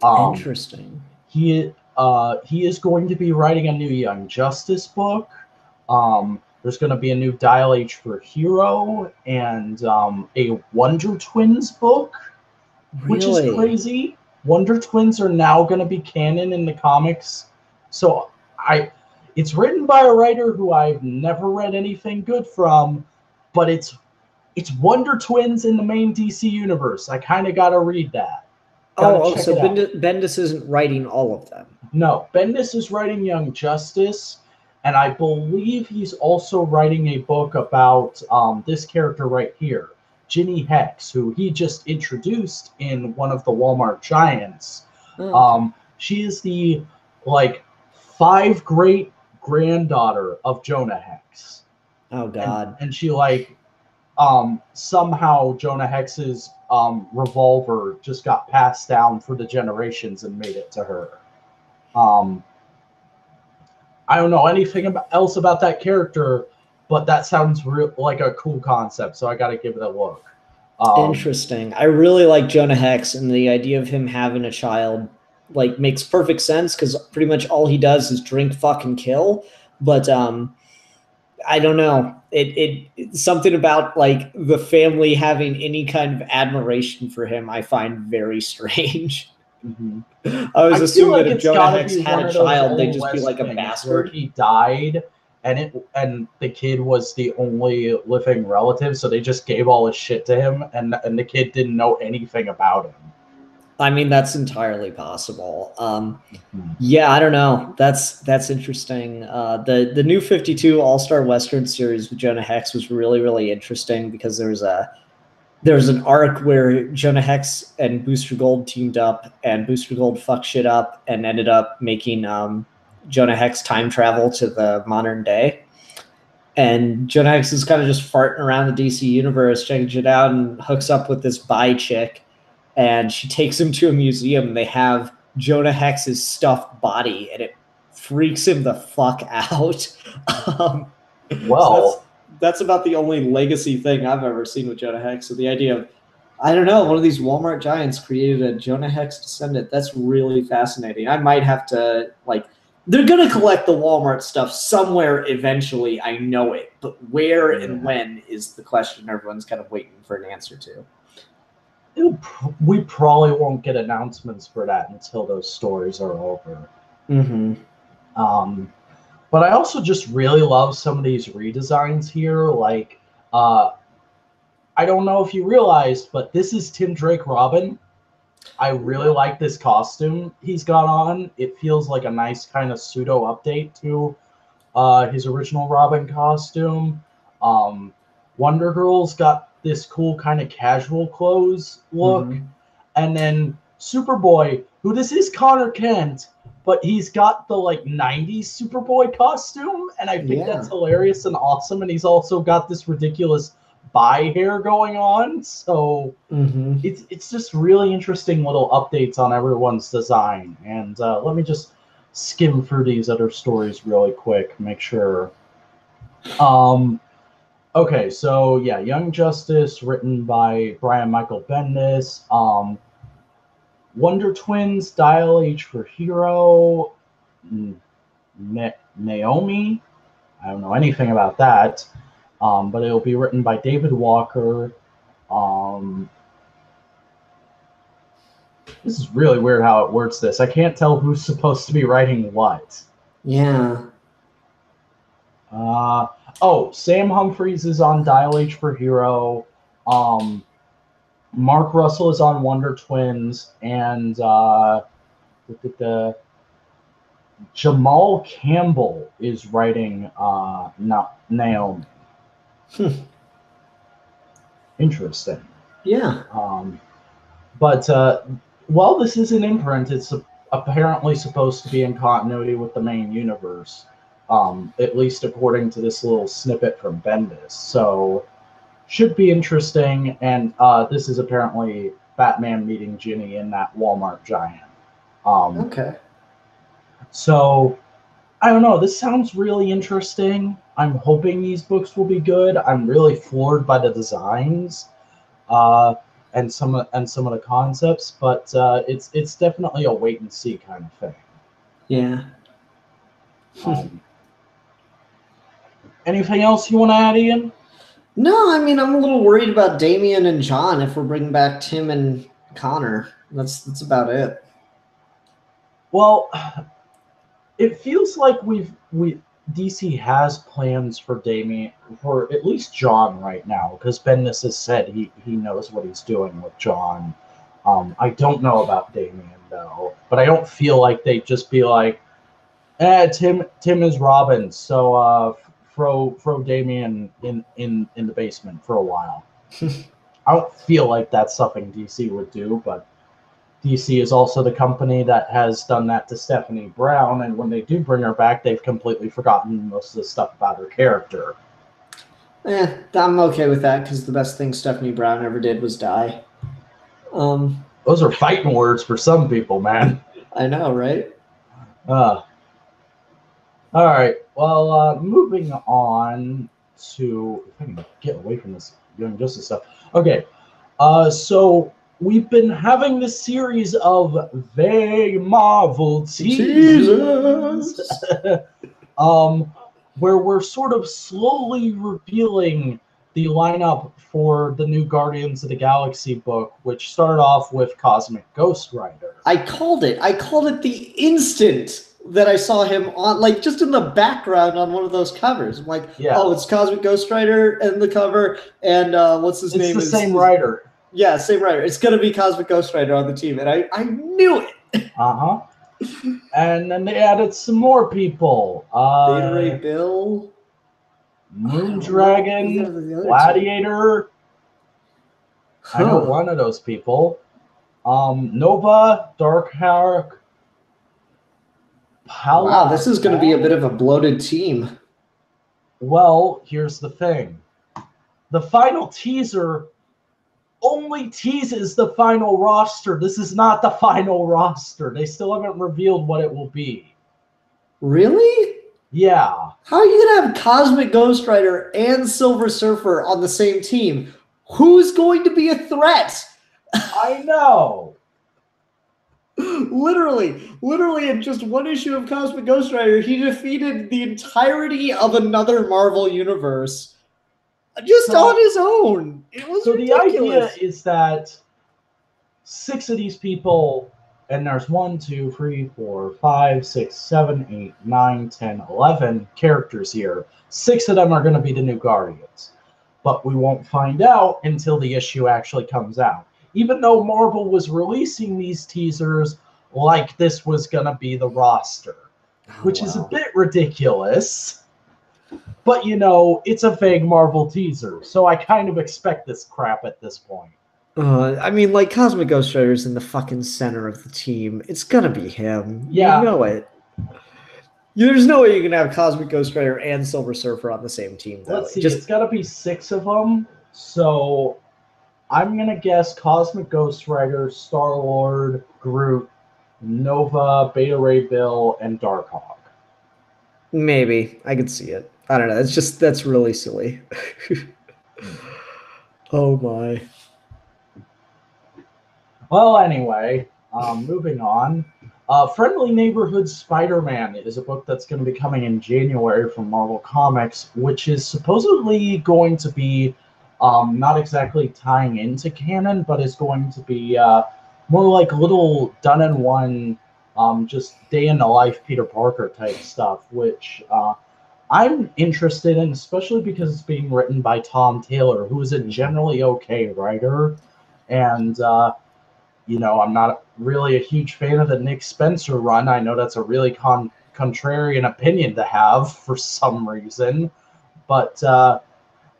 Interesting. He is going to be writing a new Young Justice book. There's going to be a new Dial H for Hero and a Wonder Twins book, which is crazy. Wonder Twins are now going to be canon in the comics. So it's written by a writer who I've never read anything good from, but it's Wonder Twins in the main DC universe. I kind of got to read that. So Bendis isn't writing all of them. No, Bendis is writing Young Justice, and I believe he's also writing a book about this character right here, Ginny Hex, who he just introduced in one of the Walmart Giants. She is the 5 great granddaughter of Jonah Hex. Oh God! And she somehow Jonah Hex's revolver just got passed down for the generations and made it to her. I don't know anything else about that character, but that sounds like a cool concept, so I got to give it a look. Interesting. I really like Jonah Hex, and the idea of him having a child like makes perfect sense because pretty much all he does is drink, fuck, and kill. But I don't know. It something about like the family having any kind of admiration for him I find very strange. Mm-hmm. I was assuming like that if Jonah Hex had a child, they'd just be like a bastard. Where he died, and the kid was the only living relative, so they just gave all his shit to him, and the kid didn't know anything about him. I mean, that's entirely possible. Yeah, I don't know. That's interesting. The new 52 All-Star Western series with Jonah Hex was really interesting because there's an arc where Jonah Hex and Booster Gold teamed up, and Booster Gold fucked shit up and ended up making Jonah Hex time travel to the modern day. And Jonah Hex is kind of just farting around the DC universe, checking shit out, and hooks up with this bi chick. And she takes him to a museum, and they have Jonah Hex's stuffed body, and it freaks him the fuck out. Well, so that's about the only legacy thing I've ever seen with Jonah Hex. So the idea of, I don't know, one of these Walmart giants created a Jonah Hex descendant. That's really fascinating. I might have to, like, they're going to collect the Walmart stuff somewhere eventually. I know it. But where and when is the question everyone's kind of waiting for an answer to. We probably won't get announcements for that until those stories are over. Mm-hmm. But I also just really love some of these redesigns here. Like, I don't know if you realized, but this is Tim Drake Robin. I really like this costume he's got on. It feels like a nice kind of pseudo update to his original Robin costume. Wonder Girl's got this cool kind of casual clothes look. Mm-hmm. And then Superboy, who this is Connor Kent, but he's got the like 90s Superboy costume, and I think that's hilarious and awesome. And he's also got this ridiculous bi hair going on. So it's just really interesting little updates on everyone's design. And let me just skim through these other stories really quick, make sure. Okay, so yeah, Young Justice, written by Brian Michael Bendis. Wonder Twins, Dial H for Hero. Naomi. I don't know anything about that. But it'll be written by David Walker. This is really weird how it works this. I can't tell who's supposed to be writing what. Yeah. Sam Humphries is on Dial H for Hero. Mark Russell is on Wonder Twins, and Jamal Campbell is writing Naomi. Interesting. Yeah. But while this is an imprint, it's apparently supposed to be in continuity with the main universe. At least according to this little snippet from Bendis. So, should be interesting. And this is apparently Batman meeting Ginny in that Walmart giant. Okay. So, I don't know. This sounds really interesting. I'm hoping these books will be good. I'm really floored by the designs and some of the concepts, but it's definitely a wait and see kind of thing. Yeah. Anything else you want to add, Ian? No, I mean, I'm a little worried about Damian and John if we're bringing back Tim and Connor. That's about it. Well, it feels like DC has plans for Damian, for at least John right now, because Bendis has said he knows what he's doing with John. I don't know about Damian though, but I don't feel like they'd just be like, Tim is Robin, so throw Damian in the basement for a while. I don't feel like that's something DC would do, but DC is also the company that has done that to Stephanie Brown, and when they do bring her back, they've completely forgotten most of the stuff about her character. I'm okay with that because the best thing Stephanie Brown ever did was die. Those are fighting words for some people, man. I know, right? All right. Well, moving on to, if I can get away from this Young Justice stuff. Okay. So we've been having this series of vague Marvel teasers, where we're sort of slowly revealing the lineup for the new Guardians of the Galaxy book, which started off with Cosmic Ghost Rider. I called it. I called it the instant that I saw him on, like, just in the background on one of those covers. I'm like, oh, it's Cosmic Ghost Rider and the cover, and what's his name? It's the same writer. Yeah, same writer. It's going to be Cosmic Ghost Rider on the team, and I knew it. Uh-huh. And then they added some more people. Beta Ray Bill. Moondragon. Gladiator. I know one of those people. Nova. Darkhawk. Wow, this is going to be a bit of a bloated team. Well, here's the thing. The final teaser only teases the final roster. This is not the final roster. They still haven't revealed what it will be. Really? Yeah. How are you going to have Cosmic Ghost Rider and Silver Surfer on the same team? Who's going to be a threat? I know. Literally in just one issue of Cosmic Ghost Rider, he defeated the entirety of another Marvel universe just on his own. It was ridiculous. The idea is that 6 of these people, and there's 1, 2, 3, 4, 5, 6, 7, 8, 9, 10, 11 characters here. 6 of them are going to be the new Guardians. But we won't find out until the issue actually comes out. Even though Marvel was releasing these teasers like this was going to be the roster, which is a bit ridiculous. But, you know, it's a vague Marvel teaser, so I kind of expect this crap at this point. I mean, like, Cosmic Ghost Rider's in the fucking center of the team. It's going to be him. Yeah. You know it. There's no way you can have Cosmic Ghost Rider and Silver Surfer on the same team, though. Let's see, it's got to be 6 of them, so I'm going to guess Cosmic Ghost Rider, Star-Lord, Groot, Nova, Beta Ray Bill, and Darkhawk. Maybe. I could see it. I don't know. That's really silly. Oh, my. Well, anyway, moving on. Friendly Neighborhood Spider-Man is a book that's going to be coming in January from Marvel Comics, which is supposedly going to be not exactly tying into canon, but is going to be more like little done-in-one, just day-in-the-life Peter Parker type stuff, which I'm interested in, especially because it's being written by Tom Taylor, who is a generally okay writer. And, you know, I'm not really a huge fan of the Nick Spencer run. I know that's a really contrarian opinion to have for some reason. But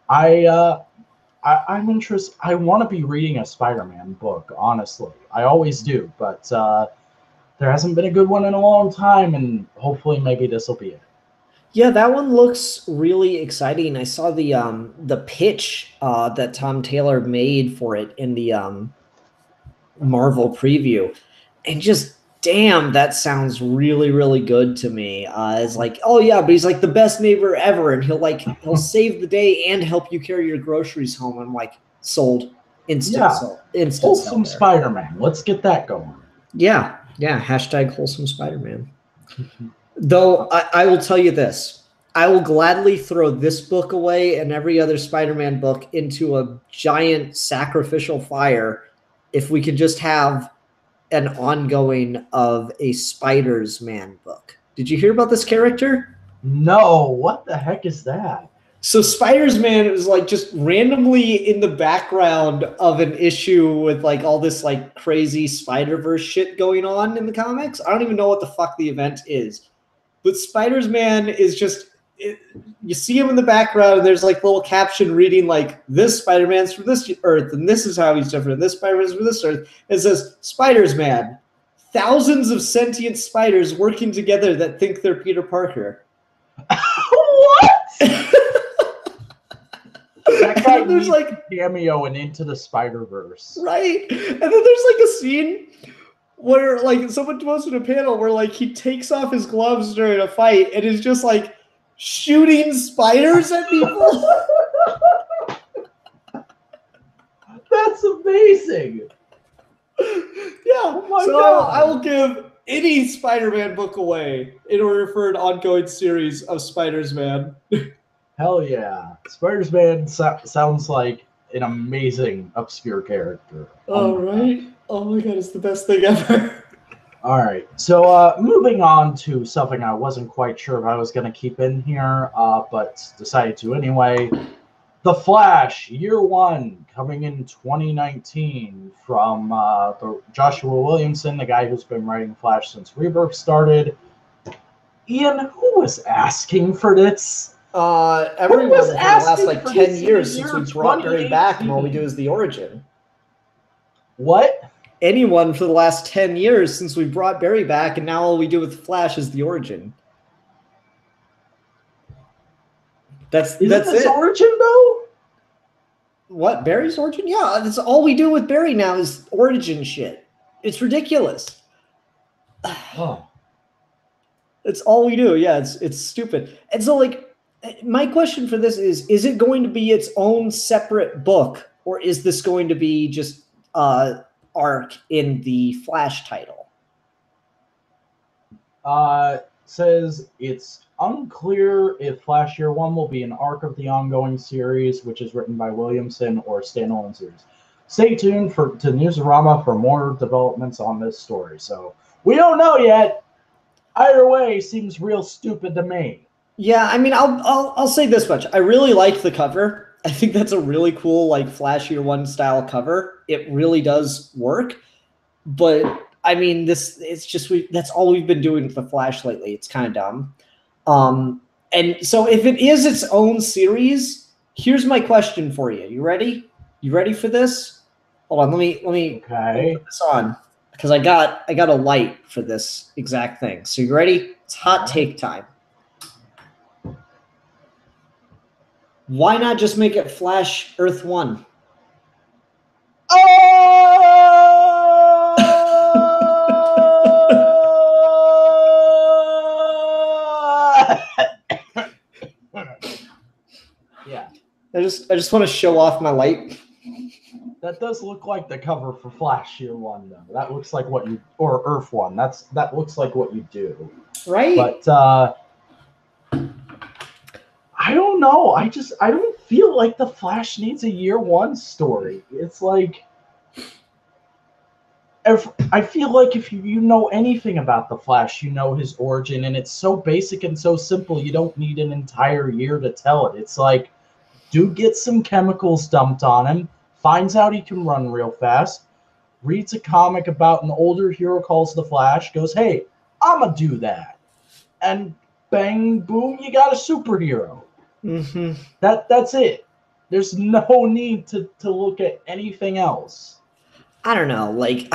I'm interested. I want to be reading a Spider-Man book, honestly. I always do, but there hasn't been a good one in a long time, and hopefully maybe this will be it. Yeah, that one looks really exciting. I saw the pitch that Tom Taylor made for it in the Marvel preview, and just damn, that sounds really, really good to me. It's like, oh yeah, but he's like the best neighbor ever, and he'll save the day and help you carry your groceries home. I'm like, sold, instant. Wholesome Spider-Man. Let's get that going. Yeah. Hashtag wholesome Spider-Man. Though I will tell you this, I will gladly throw this book away and every other Spider-Man book into a giant sacrificial fire if we could just have an ongoing of a Spider-Man book. Did you hear about this character? No, what the heck is that? So Spider-Man is like just randomly in the background of an issue with like all this like crazy Spider-Verse shit going on in the comics. I don't even know what the fuck the event is. But Spider-Man is just, you see him in the background, and there's like little caption reading like, this Spider-Man's from this Earth, and this is how he's different, and this Spider-Man's from this Earth. It says, Spider-Man, thousands of sentient spiders working together that think they're Peter Parker. What? then there's like cameo and Into the Spider-Verse. Right. And then there's like a scene where like someone posted a panel where like he takes off his gloves during a fight and is just like shooting spiders at people. That's amazing. Yeah. Oh my so God. I will give any Spider-Man book away in order for an ongoing series of Spiders-Man. Hell yeah. Spiders-Man sounds like an amazing obscure character. Oh, right? Oh my God, it's the best thing ever. All right. So moving on to something I wasn't quite sure if I was going to keep in here, but decided to anyway. The Flash, Year One, coming in 2019 from the Joshua Williamson, the guy who's been writing Flash since Rebirth started. Ian, who was asking for this? Everyone for the last like 10 years since we brought Barry back, and all we do is the origin. What? Anyone for the last 10 years since we brought Barry back, and now all we do with Flash is the origin. That's it. Origin though? What, Barry's origin? Yeah, that's all we do with Barry now is origin shit. It's ridiculous. Oh. It's all we do. Yeah, it's stupid. And so like my question for this is it going to be its own separate book, or is this going to be just arc in the Flash title? Says it's unclear if Flash Year One will be an arc of the ongoing series, which is written by Williamson, or a standalone series. Stay tuned to Newsarama for more developments on this story. So we don't know yet. Either way, seems real stupid to me. Yeah, I mean, I'll say this much: I really like the cover. I think that's a really cool, like Flash Year One style cover. It really does work, but I mean, that's all we've been doing with the Flash lately. It's kind of dumb. And so if it is its own series, here's my question for you. You ready? You ready for this? Hold on, let me put this on because I got a light for this exact thing. So you ready? It's hot take time. Why not just make it Flash Earth 1? Yeah. I just want to show off my light. That does look like the cover for Flash Year One, though. That looks like what you, or Earth One. That looks like what you do, right? But I don't know. I don't feel like the Flash needs a Year One story. It's like, I feel like if you know anything about the Flash, you know his origin, and it's so basic and so simple. You don't need an entire year to tell it. It's like, dude gets some chemicals dumped on him, finds out he can run real fast, reads a comic about an older hero calls the Flash, goes, hey, I'ma do that. And bang, boom, you got a superhero. Mm-hmm. That's it. There's no need to look at anything else. I don't know, like,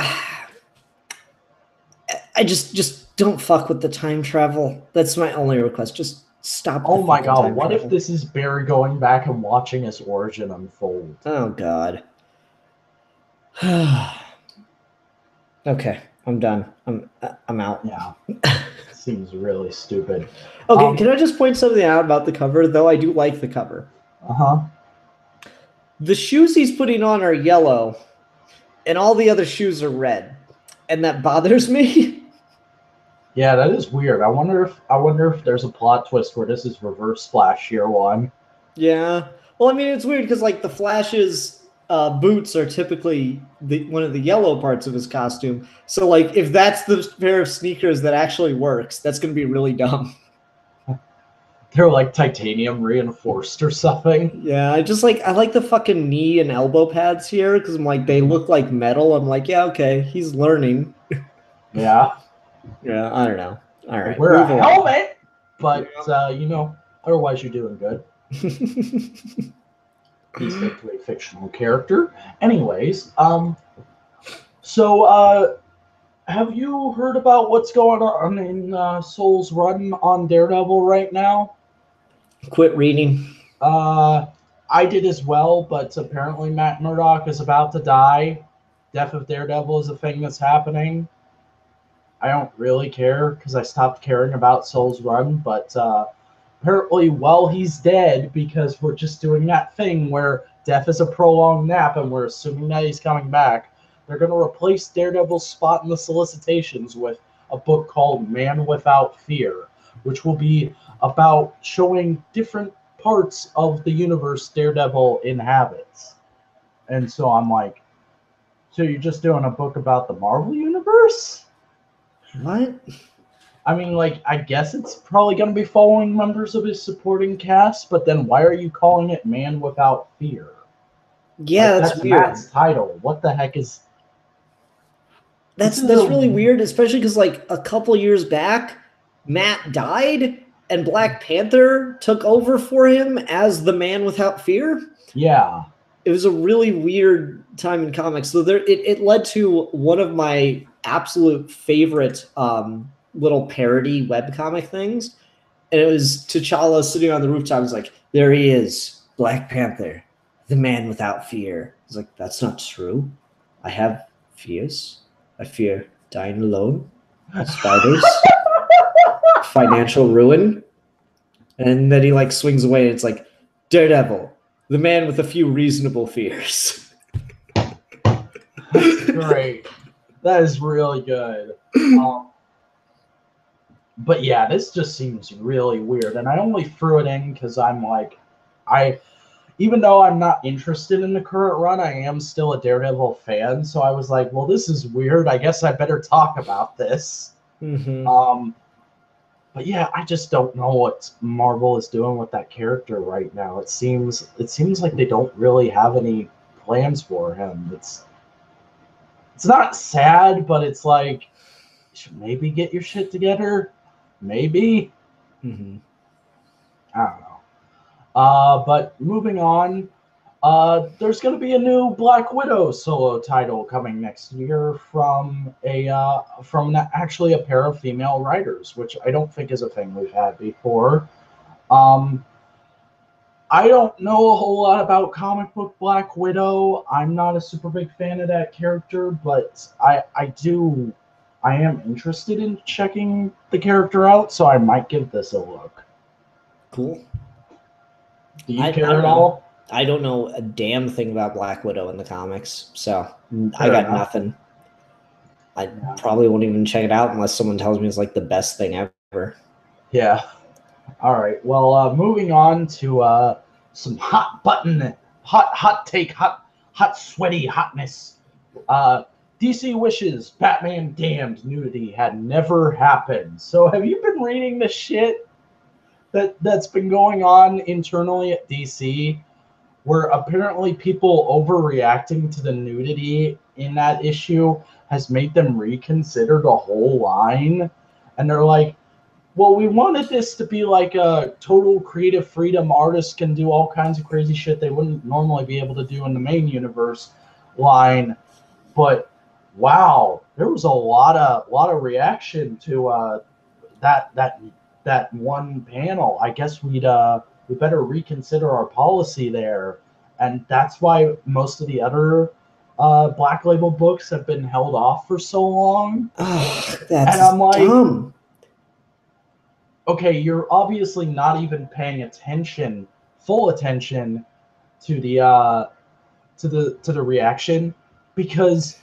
I just don't fuck with the time travel. That's my only request. Just stop. Oh my God, what travel. if this is Barry going back and watching his origin unfold? Oh God. Okay, I'm done. I'm out. Yeah. Seems really stupid. Okay, can I just point something out about the cover, though? I do like the cover. Uh-huh. The shoes he's putting on are yellow, and all the other shoes are red. And that bothers me. Yeah, that is weird. I wonder if there's a plot twist where this is Reverse Flash Year One. Yeah. Well, I mean, it's weird because like the Flash's boots are typically one of the yellow parts of his costume. So like if that's the pair of sneakers that actually works, that's going to be really dumb. They're like titanium reinforced or something. Yeah, I like the fucking knee and elbow pads here because I'm like they look like metal. I'm like, yeah, okay, he's learning. Yeah. Yeah, I don't know. All right, wear a helmet, but otherwise you're doing good. He's a fictional character. Anyways, so have you heard about what's going on in Soul's run on Daredevil right now? Quit reading. I did as well, but apparently Matt Murdock is about to die. Death of Daredevil is a thing that's happening. I don't really care because I stopped caring about Soul's Run, but apparently, while he's dead, because we're just doing that thing where death is a prolonged nap and we're assuming that he's coming back, they're going to replace Daredevil's spot in the solicitations with a book called Man Without Fear, which will be about showing different parts of the universe Daredevil inhabits. And so I'm like, so you're just doing a book about the Marvel Universe? What? I mean, like, I guess it's probably going to be following members of his supporting cast, but then why are you calling it Man Without Fear? Yeah, Like, that's weird. Matt's title. What the heck is... That's really weird, especially because like a couple years back, Matt died and Black Panther took over for him as the Man Without Fear. Yeah. It was a really weird time in comics. So it led to one of my absolute favorite little parody webcomic things. And it was T'Challa sitting on the rooftop. He's like, there he is, Black Panther, the Man Without Fear. He's like, that's not true. I have fears. I fear dying alone, spiders, financial ruin. And then he like swings away and it's like, Daredevil, the man with a few reasonable fears. That's great. That is really good. But yeah, this just seems really weird. And I only threw it in because I'm like, even though I'm not interested in the current run, I am still a Daredevil fan. So I was like, well, this is weird. I guess I better talk about this. Mm-hmm. But yeah, I just don't know what Marvel is doing with that character right now. It seems like they don't really have any plans for him. It's not sad, but it's like, you should maybe get your shit together. Maybe. Mm-hmm. I don't know. But moving on, there's going to be a new Black Widow solo title coming next year from actually a pair of female writers, which I don't think is a thing we've had before. I don't know a whole lot about comic book Black Widow. I'm not a super big fan of that character, but I am interested in checking the character out, so I might give this a look. Cool. Do you care at all? I don't know a damn thing about Black Widow in the comics, so I Fair got enough. nothing. I probably won't even check it out unless someone tells me it's like the best thing ever. Yeah. All right. Well, moving on to some hot take, hot sweaty hotness. DC wishes Batman damned nudity had never happened. So have you been reading the shit that's been going on internally at DC, where apparently people overreacting to the nudity in that issue has made them reconsider the whole line? And they're like, well, we wanted this to be like a total creative freedom. Artists can do all kinds of crazy shit they wouldn't normally be able to do in the main universe line. But wow, there was a lot of reaction to that one panel. I guess we better reconsider our policy there, and that's why most of the other Black Label books have been held off for so long. Oh, that's and I'm like, dumb. Okay, you're obviously not even paying full attention to the reaction, because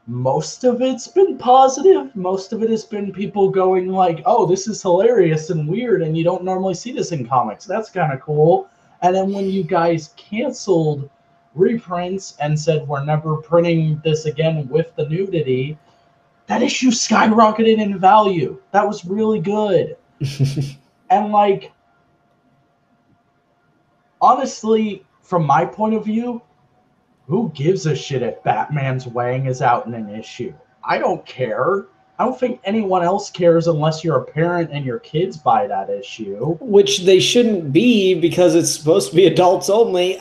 most of it's been positive. Most of it has been people going like, oh, this is hilarious and weird, and you don't normally see this in comics. That's kind of cool. And then when you guys canceled reprints and said we're never printing this again with the nudity, that issue skyrocketed in value. That was really good. And like, honestly, from my point of view, who gives a shit if Batman's Wang is out in an issue? I don't care. I don't think anyone else cares unless you're a parent and your kids buy that issue. Which they shouldn't be, because it's supposed to be adults only.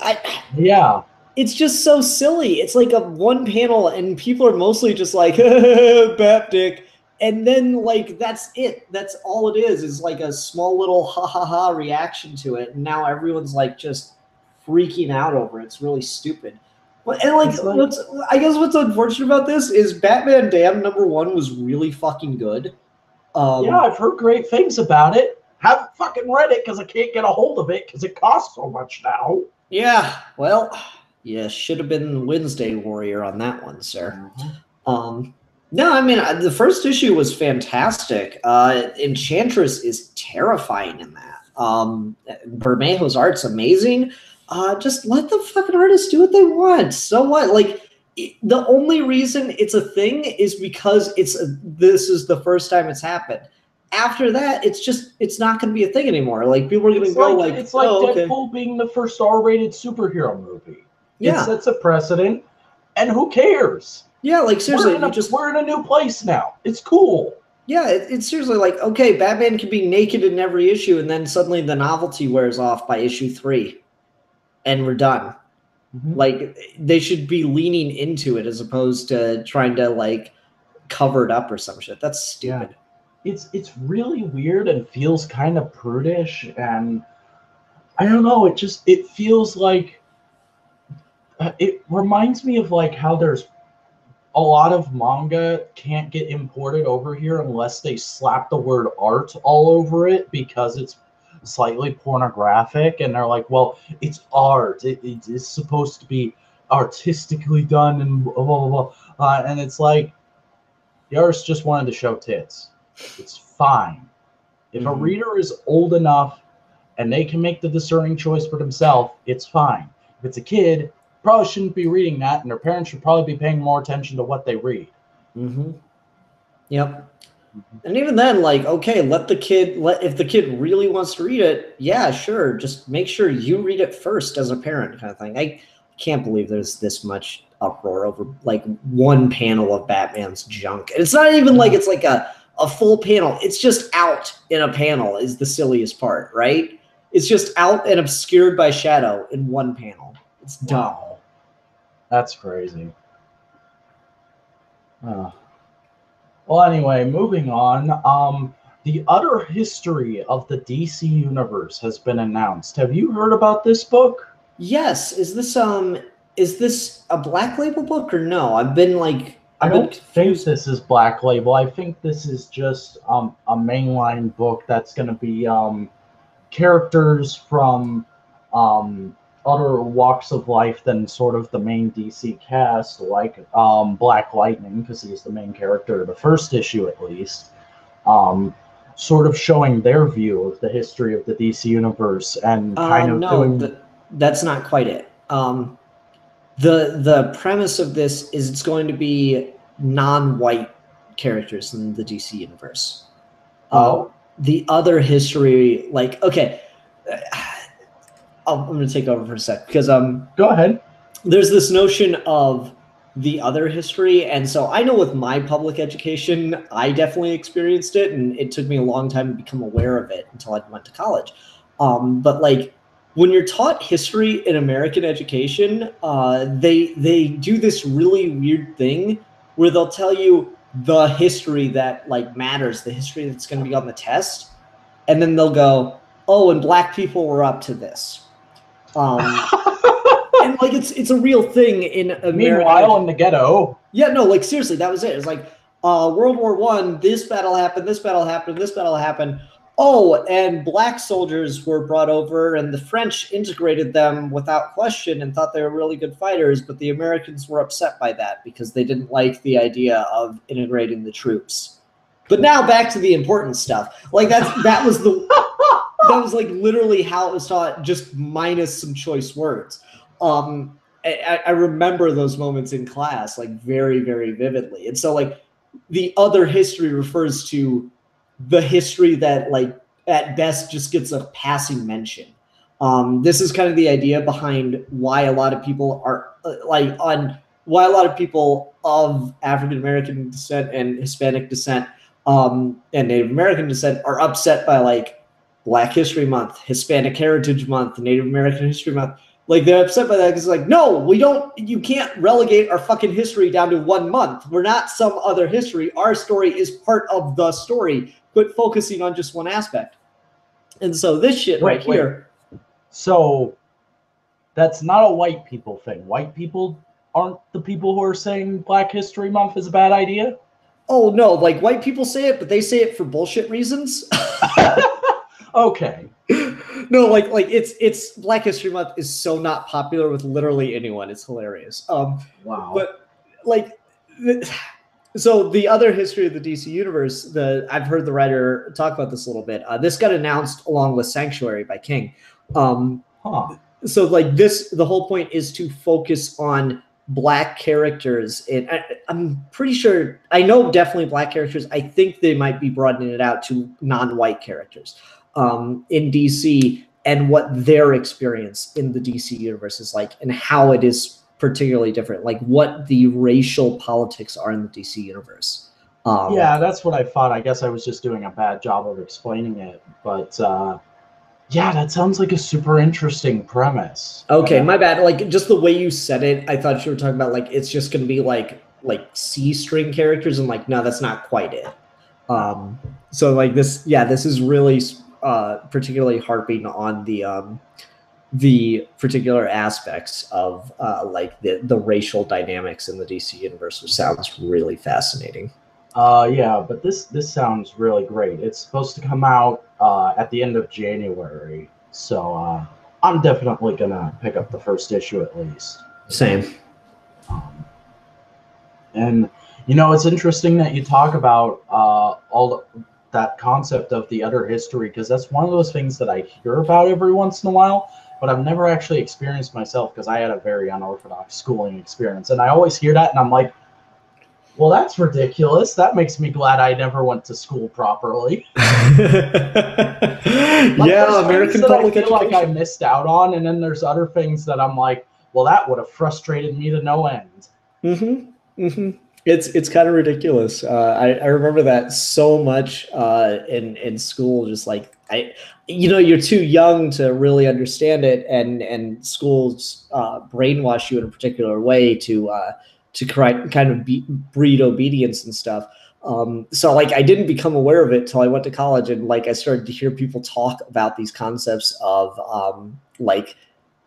Yeah. It's just so silly. It's like a one panel and people are mostly just like, Bat Dick. And then like, that's it. That's all it is like a small little ha ha ha reaction to it. And now everyone's like just freaking out over it. It's really stupid. And like, It's like- I guess what's unfortunate about this is Batman Damned #1 was really fucking good. Yeah, I've heard great things about it. Haven't fucking read it because I can't get a hold of it because it costs so much now. Yeah, well, yeah, should have been Wednesday Warrior on that one, sir. No, I mean, the first issue was fantastic. Enchantress is terrifying in that. Bermejo's art's amazing. Just let the fucking artists do what they want. So what? Like, the only reason it's a thing is because this is the first time it's happened. After that, it's not going to be a thing anymore. Like, people are going to go like, it's like oh, Deadpool okay. being the first R-rated superhero movie. Yeah. It sets a precedent, and who cares? Yeah, like seriously, we're in a new place now. It's cool. Yeah, it's seriously like, okay, Batman can be naked in every issue, and then suddenly the novelty wears off by issue 3, and we're done. Like, they should be leaning into it as opposed to trying to like cover it up or some shit. That's stupid. Yeah. It's really weird and feels kind of prudish, and I don't know. It feels like it reminds me of like how there's a lot of manga can't get imported over here unless they slap the word art all over it because it's slightly pornographic, and they're like, well, it's art. It is supposed to be artistically done and blah, blah, blah, blah. And it's like, the artist just wanted to show tits. It's fine. If a reader is old enough and they can make the discerning choice for themselves, it's fine. If it's a kid, probably shouldn't be reading that, and their parents should probably be paying more attention to what they read. Yep. And even then, like, okay, if the kid really wants to read it, yeah, sure. Just make sure you read it first as a parent, kind of thing. I can't believe there's this much uproar over like one panel of Batman's junk. And it's not even like it's like a full panel. It's just out in a panel is the silliest part, right? It's just out and obscured by shadow in one panel. It's dumb. Wow. That's crazy. Well, anyway, moving on. The Utter History of the DC Universe has been announced. Have you heard about this book? Yes. Is this a Black Label book or no? I don't think this is Black Label. I think this is just a mainline book that's going to be characters from other walks of life than sort of the main DC cast, like Black Lightning, because he's the main character of the first issue at least, sort of showing their view of the history of the DC universe and kind of that's not quite it. The premise of this is it's going to be non-white characters in the DC universe. The other history, like, okay, I'm going to take over for a sec because go ahead. There's this notion of the other history, and so I know with my public education, I definitely experienced it, and it took me a long time to become aware of it until I went to college. But like, when you're taught history in American education, they do this really weird thing where they'll tell you the history that like matters, the history that's going to be on the test, and then they'll go, oh, and Black people were up to this. And like it's a real thing in America. Meanwhile, in the ghetto. Yeah, no, like seriously, that was it. It's like World War I, this battle happened, this battle happened, this battle happened. Oh, and Black soldiers were brought over, and the French integrated them without question and thought they were really good fighters, but the Americans were upset by that because they didn't like the idea of integrating the troops. But now back to the important stuff. Like that was like literally how it was taught, just minus some choice words. I remember those moments in class like very, very vividly. And so like the other history refers to the history that like at best just gets a passing mention. This is kind of the idea behind why a lot of people are why a lot of people of African American descent and Hispanic descent and Native American descent are upset by like Black History Month, Hispanic Heritage Month, Native American History Month. Like, they're upset by that because it's like, no, you can't relegate our fucking history down to 1 month. We're not some other history. Our story is part of the story. Quit focusing on just one aspect. And so this shit here. So That's not a white people thing. White people aren't the people who are saying Black History Month is a bad idea. Oh no, like white people say it, but they say it for bullshit reasons. Okay. No, like it's Black History Month is so not popular with literally anyone. It's hilarious. Wow. But like, so the other history of the DC universe, I've heard the writer talk about this a little bit. This got announced along with Sanctuary by King. So like the whole point is to focus on Black characters, and I'm pretty sure, I know definitely Black characters. I think they might be broadening it out to non-white characters in DC, and what their experience in the DC universe is like, and how it is particularly different, like what the racial politics are in the DC universe. Yeah, that's what I thought. I guess I was just doing a bad job of explaining it, but yeah, that sounds like a super interesting premise. Okay, my bad. Like just the way you said it, I thought you were talking about like it's just going to be like C string characters, and like no, that's not quite it. So like this is really particularly harping on the particular aspects of like the racial dynamics in the DC universe, which sounds really fascinating. Yeah, but this sounds really great. It's supposed to come out at the end of January, so I'm definitely gonna pick up the first issue at least. Same. And you know, it's interesting that you talk about that concept of the other history, because that's one of those things that I hear about every once in a while, but I've never actually experienced myself because I had a very unorthodox schooling experience, and I always hear that, and I'm like, well, that's ridiculous. That makes me glad I never went to school properly. Yeah, American public education. Like I missed out on, and then there's other things that I'm like, well, that would have frustrated me to no end. It's kind of ridiculous. I remember that so much in school. Just like you're too young to really understand it, and schools brainwash you in a particular way to kind of breed obedience and stuff. So like I didn't become aware of it till I went to college, and like I started to hear people talk about these concepts of like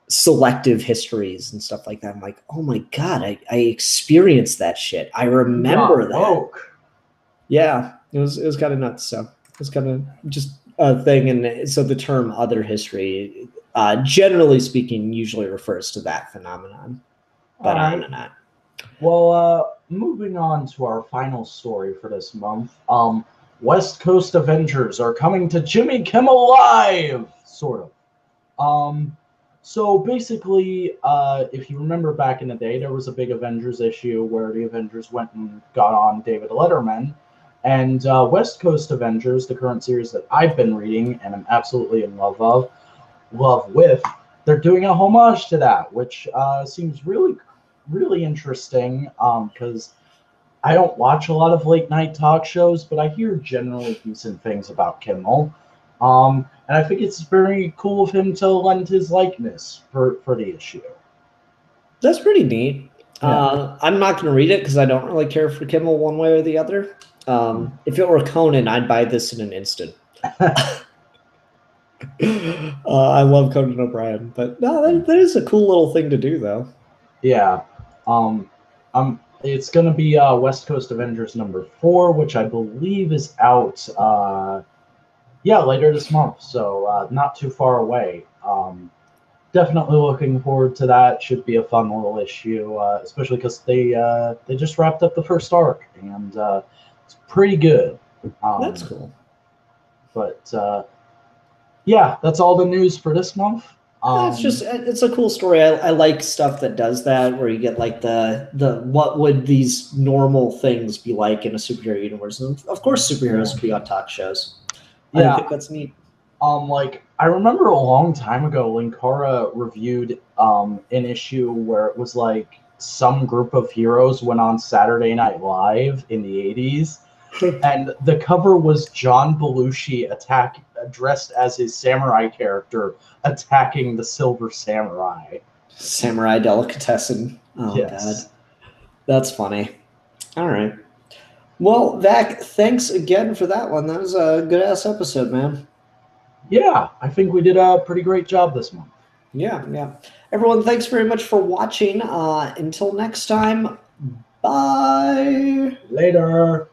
selective histories and stuff like that. I'm like, oh my God, I experienced that shit. I remember that. Yeah, it was kind of nuts. So it's kind of just a thing. And so the term other history, generally speaking, usually refers to that phenomenon. But I don't know. Well, moving on to our final story for this month. West Coast Avengers are coming to Jimmy Kimmel Live, sort of. So basically, if you remember back in the day, there was a big Avengers issue where the Avengers went and got on David Letterman. And West Coast Avengers, the current series that I've been reading and I'm absolutely in love with, they're doing a homage to that, which seems really interesting, because I don't watch a lot of late night talk shows, but I hear generally decent things about Kimmel. And I think it's very cool of him to lend his likeness for the issue. That's pretty neat. Yeah. I'm not going to read it because I don't really care for Kimmel one way or the other. If it were Conan, I'd buy this in an instant. I love Conan O'Brien, but no, that is a cool little thing to do, though. Yeah. It's going to be West Coast Avengers #4, which I believe is out later this month, so not too far away. Definitely looking forward to that. Should be a fun little issue, especially because they just wrapped up the first arc, and it's pretty good. That's cool. But yeah, that's all the news for this month. It's a cool story. I like stuff that does that, where you get like the what would these normal things be like in a superhero universe, and of course superheroes would be on talk shows. Yeah, I think that's neat. Like I remember a long time ago, Linkara reviewed an issue where it was like some group of heroes went on Saturday Night Live in the 80s, and the cover was John Belushi dressed as his samurai character attacking the Silver Samurai. Samurai Delicatessen. Oh, yes. God. That's funny. All right. Well, Vac, thanks again for that one. That was a good-ass episode, man. Yeah, I think we did a pretty great job this month. Yeah. Everyone, thanks very much for watching. Until next time, bye. Later.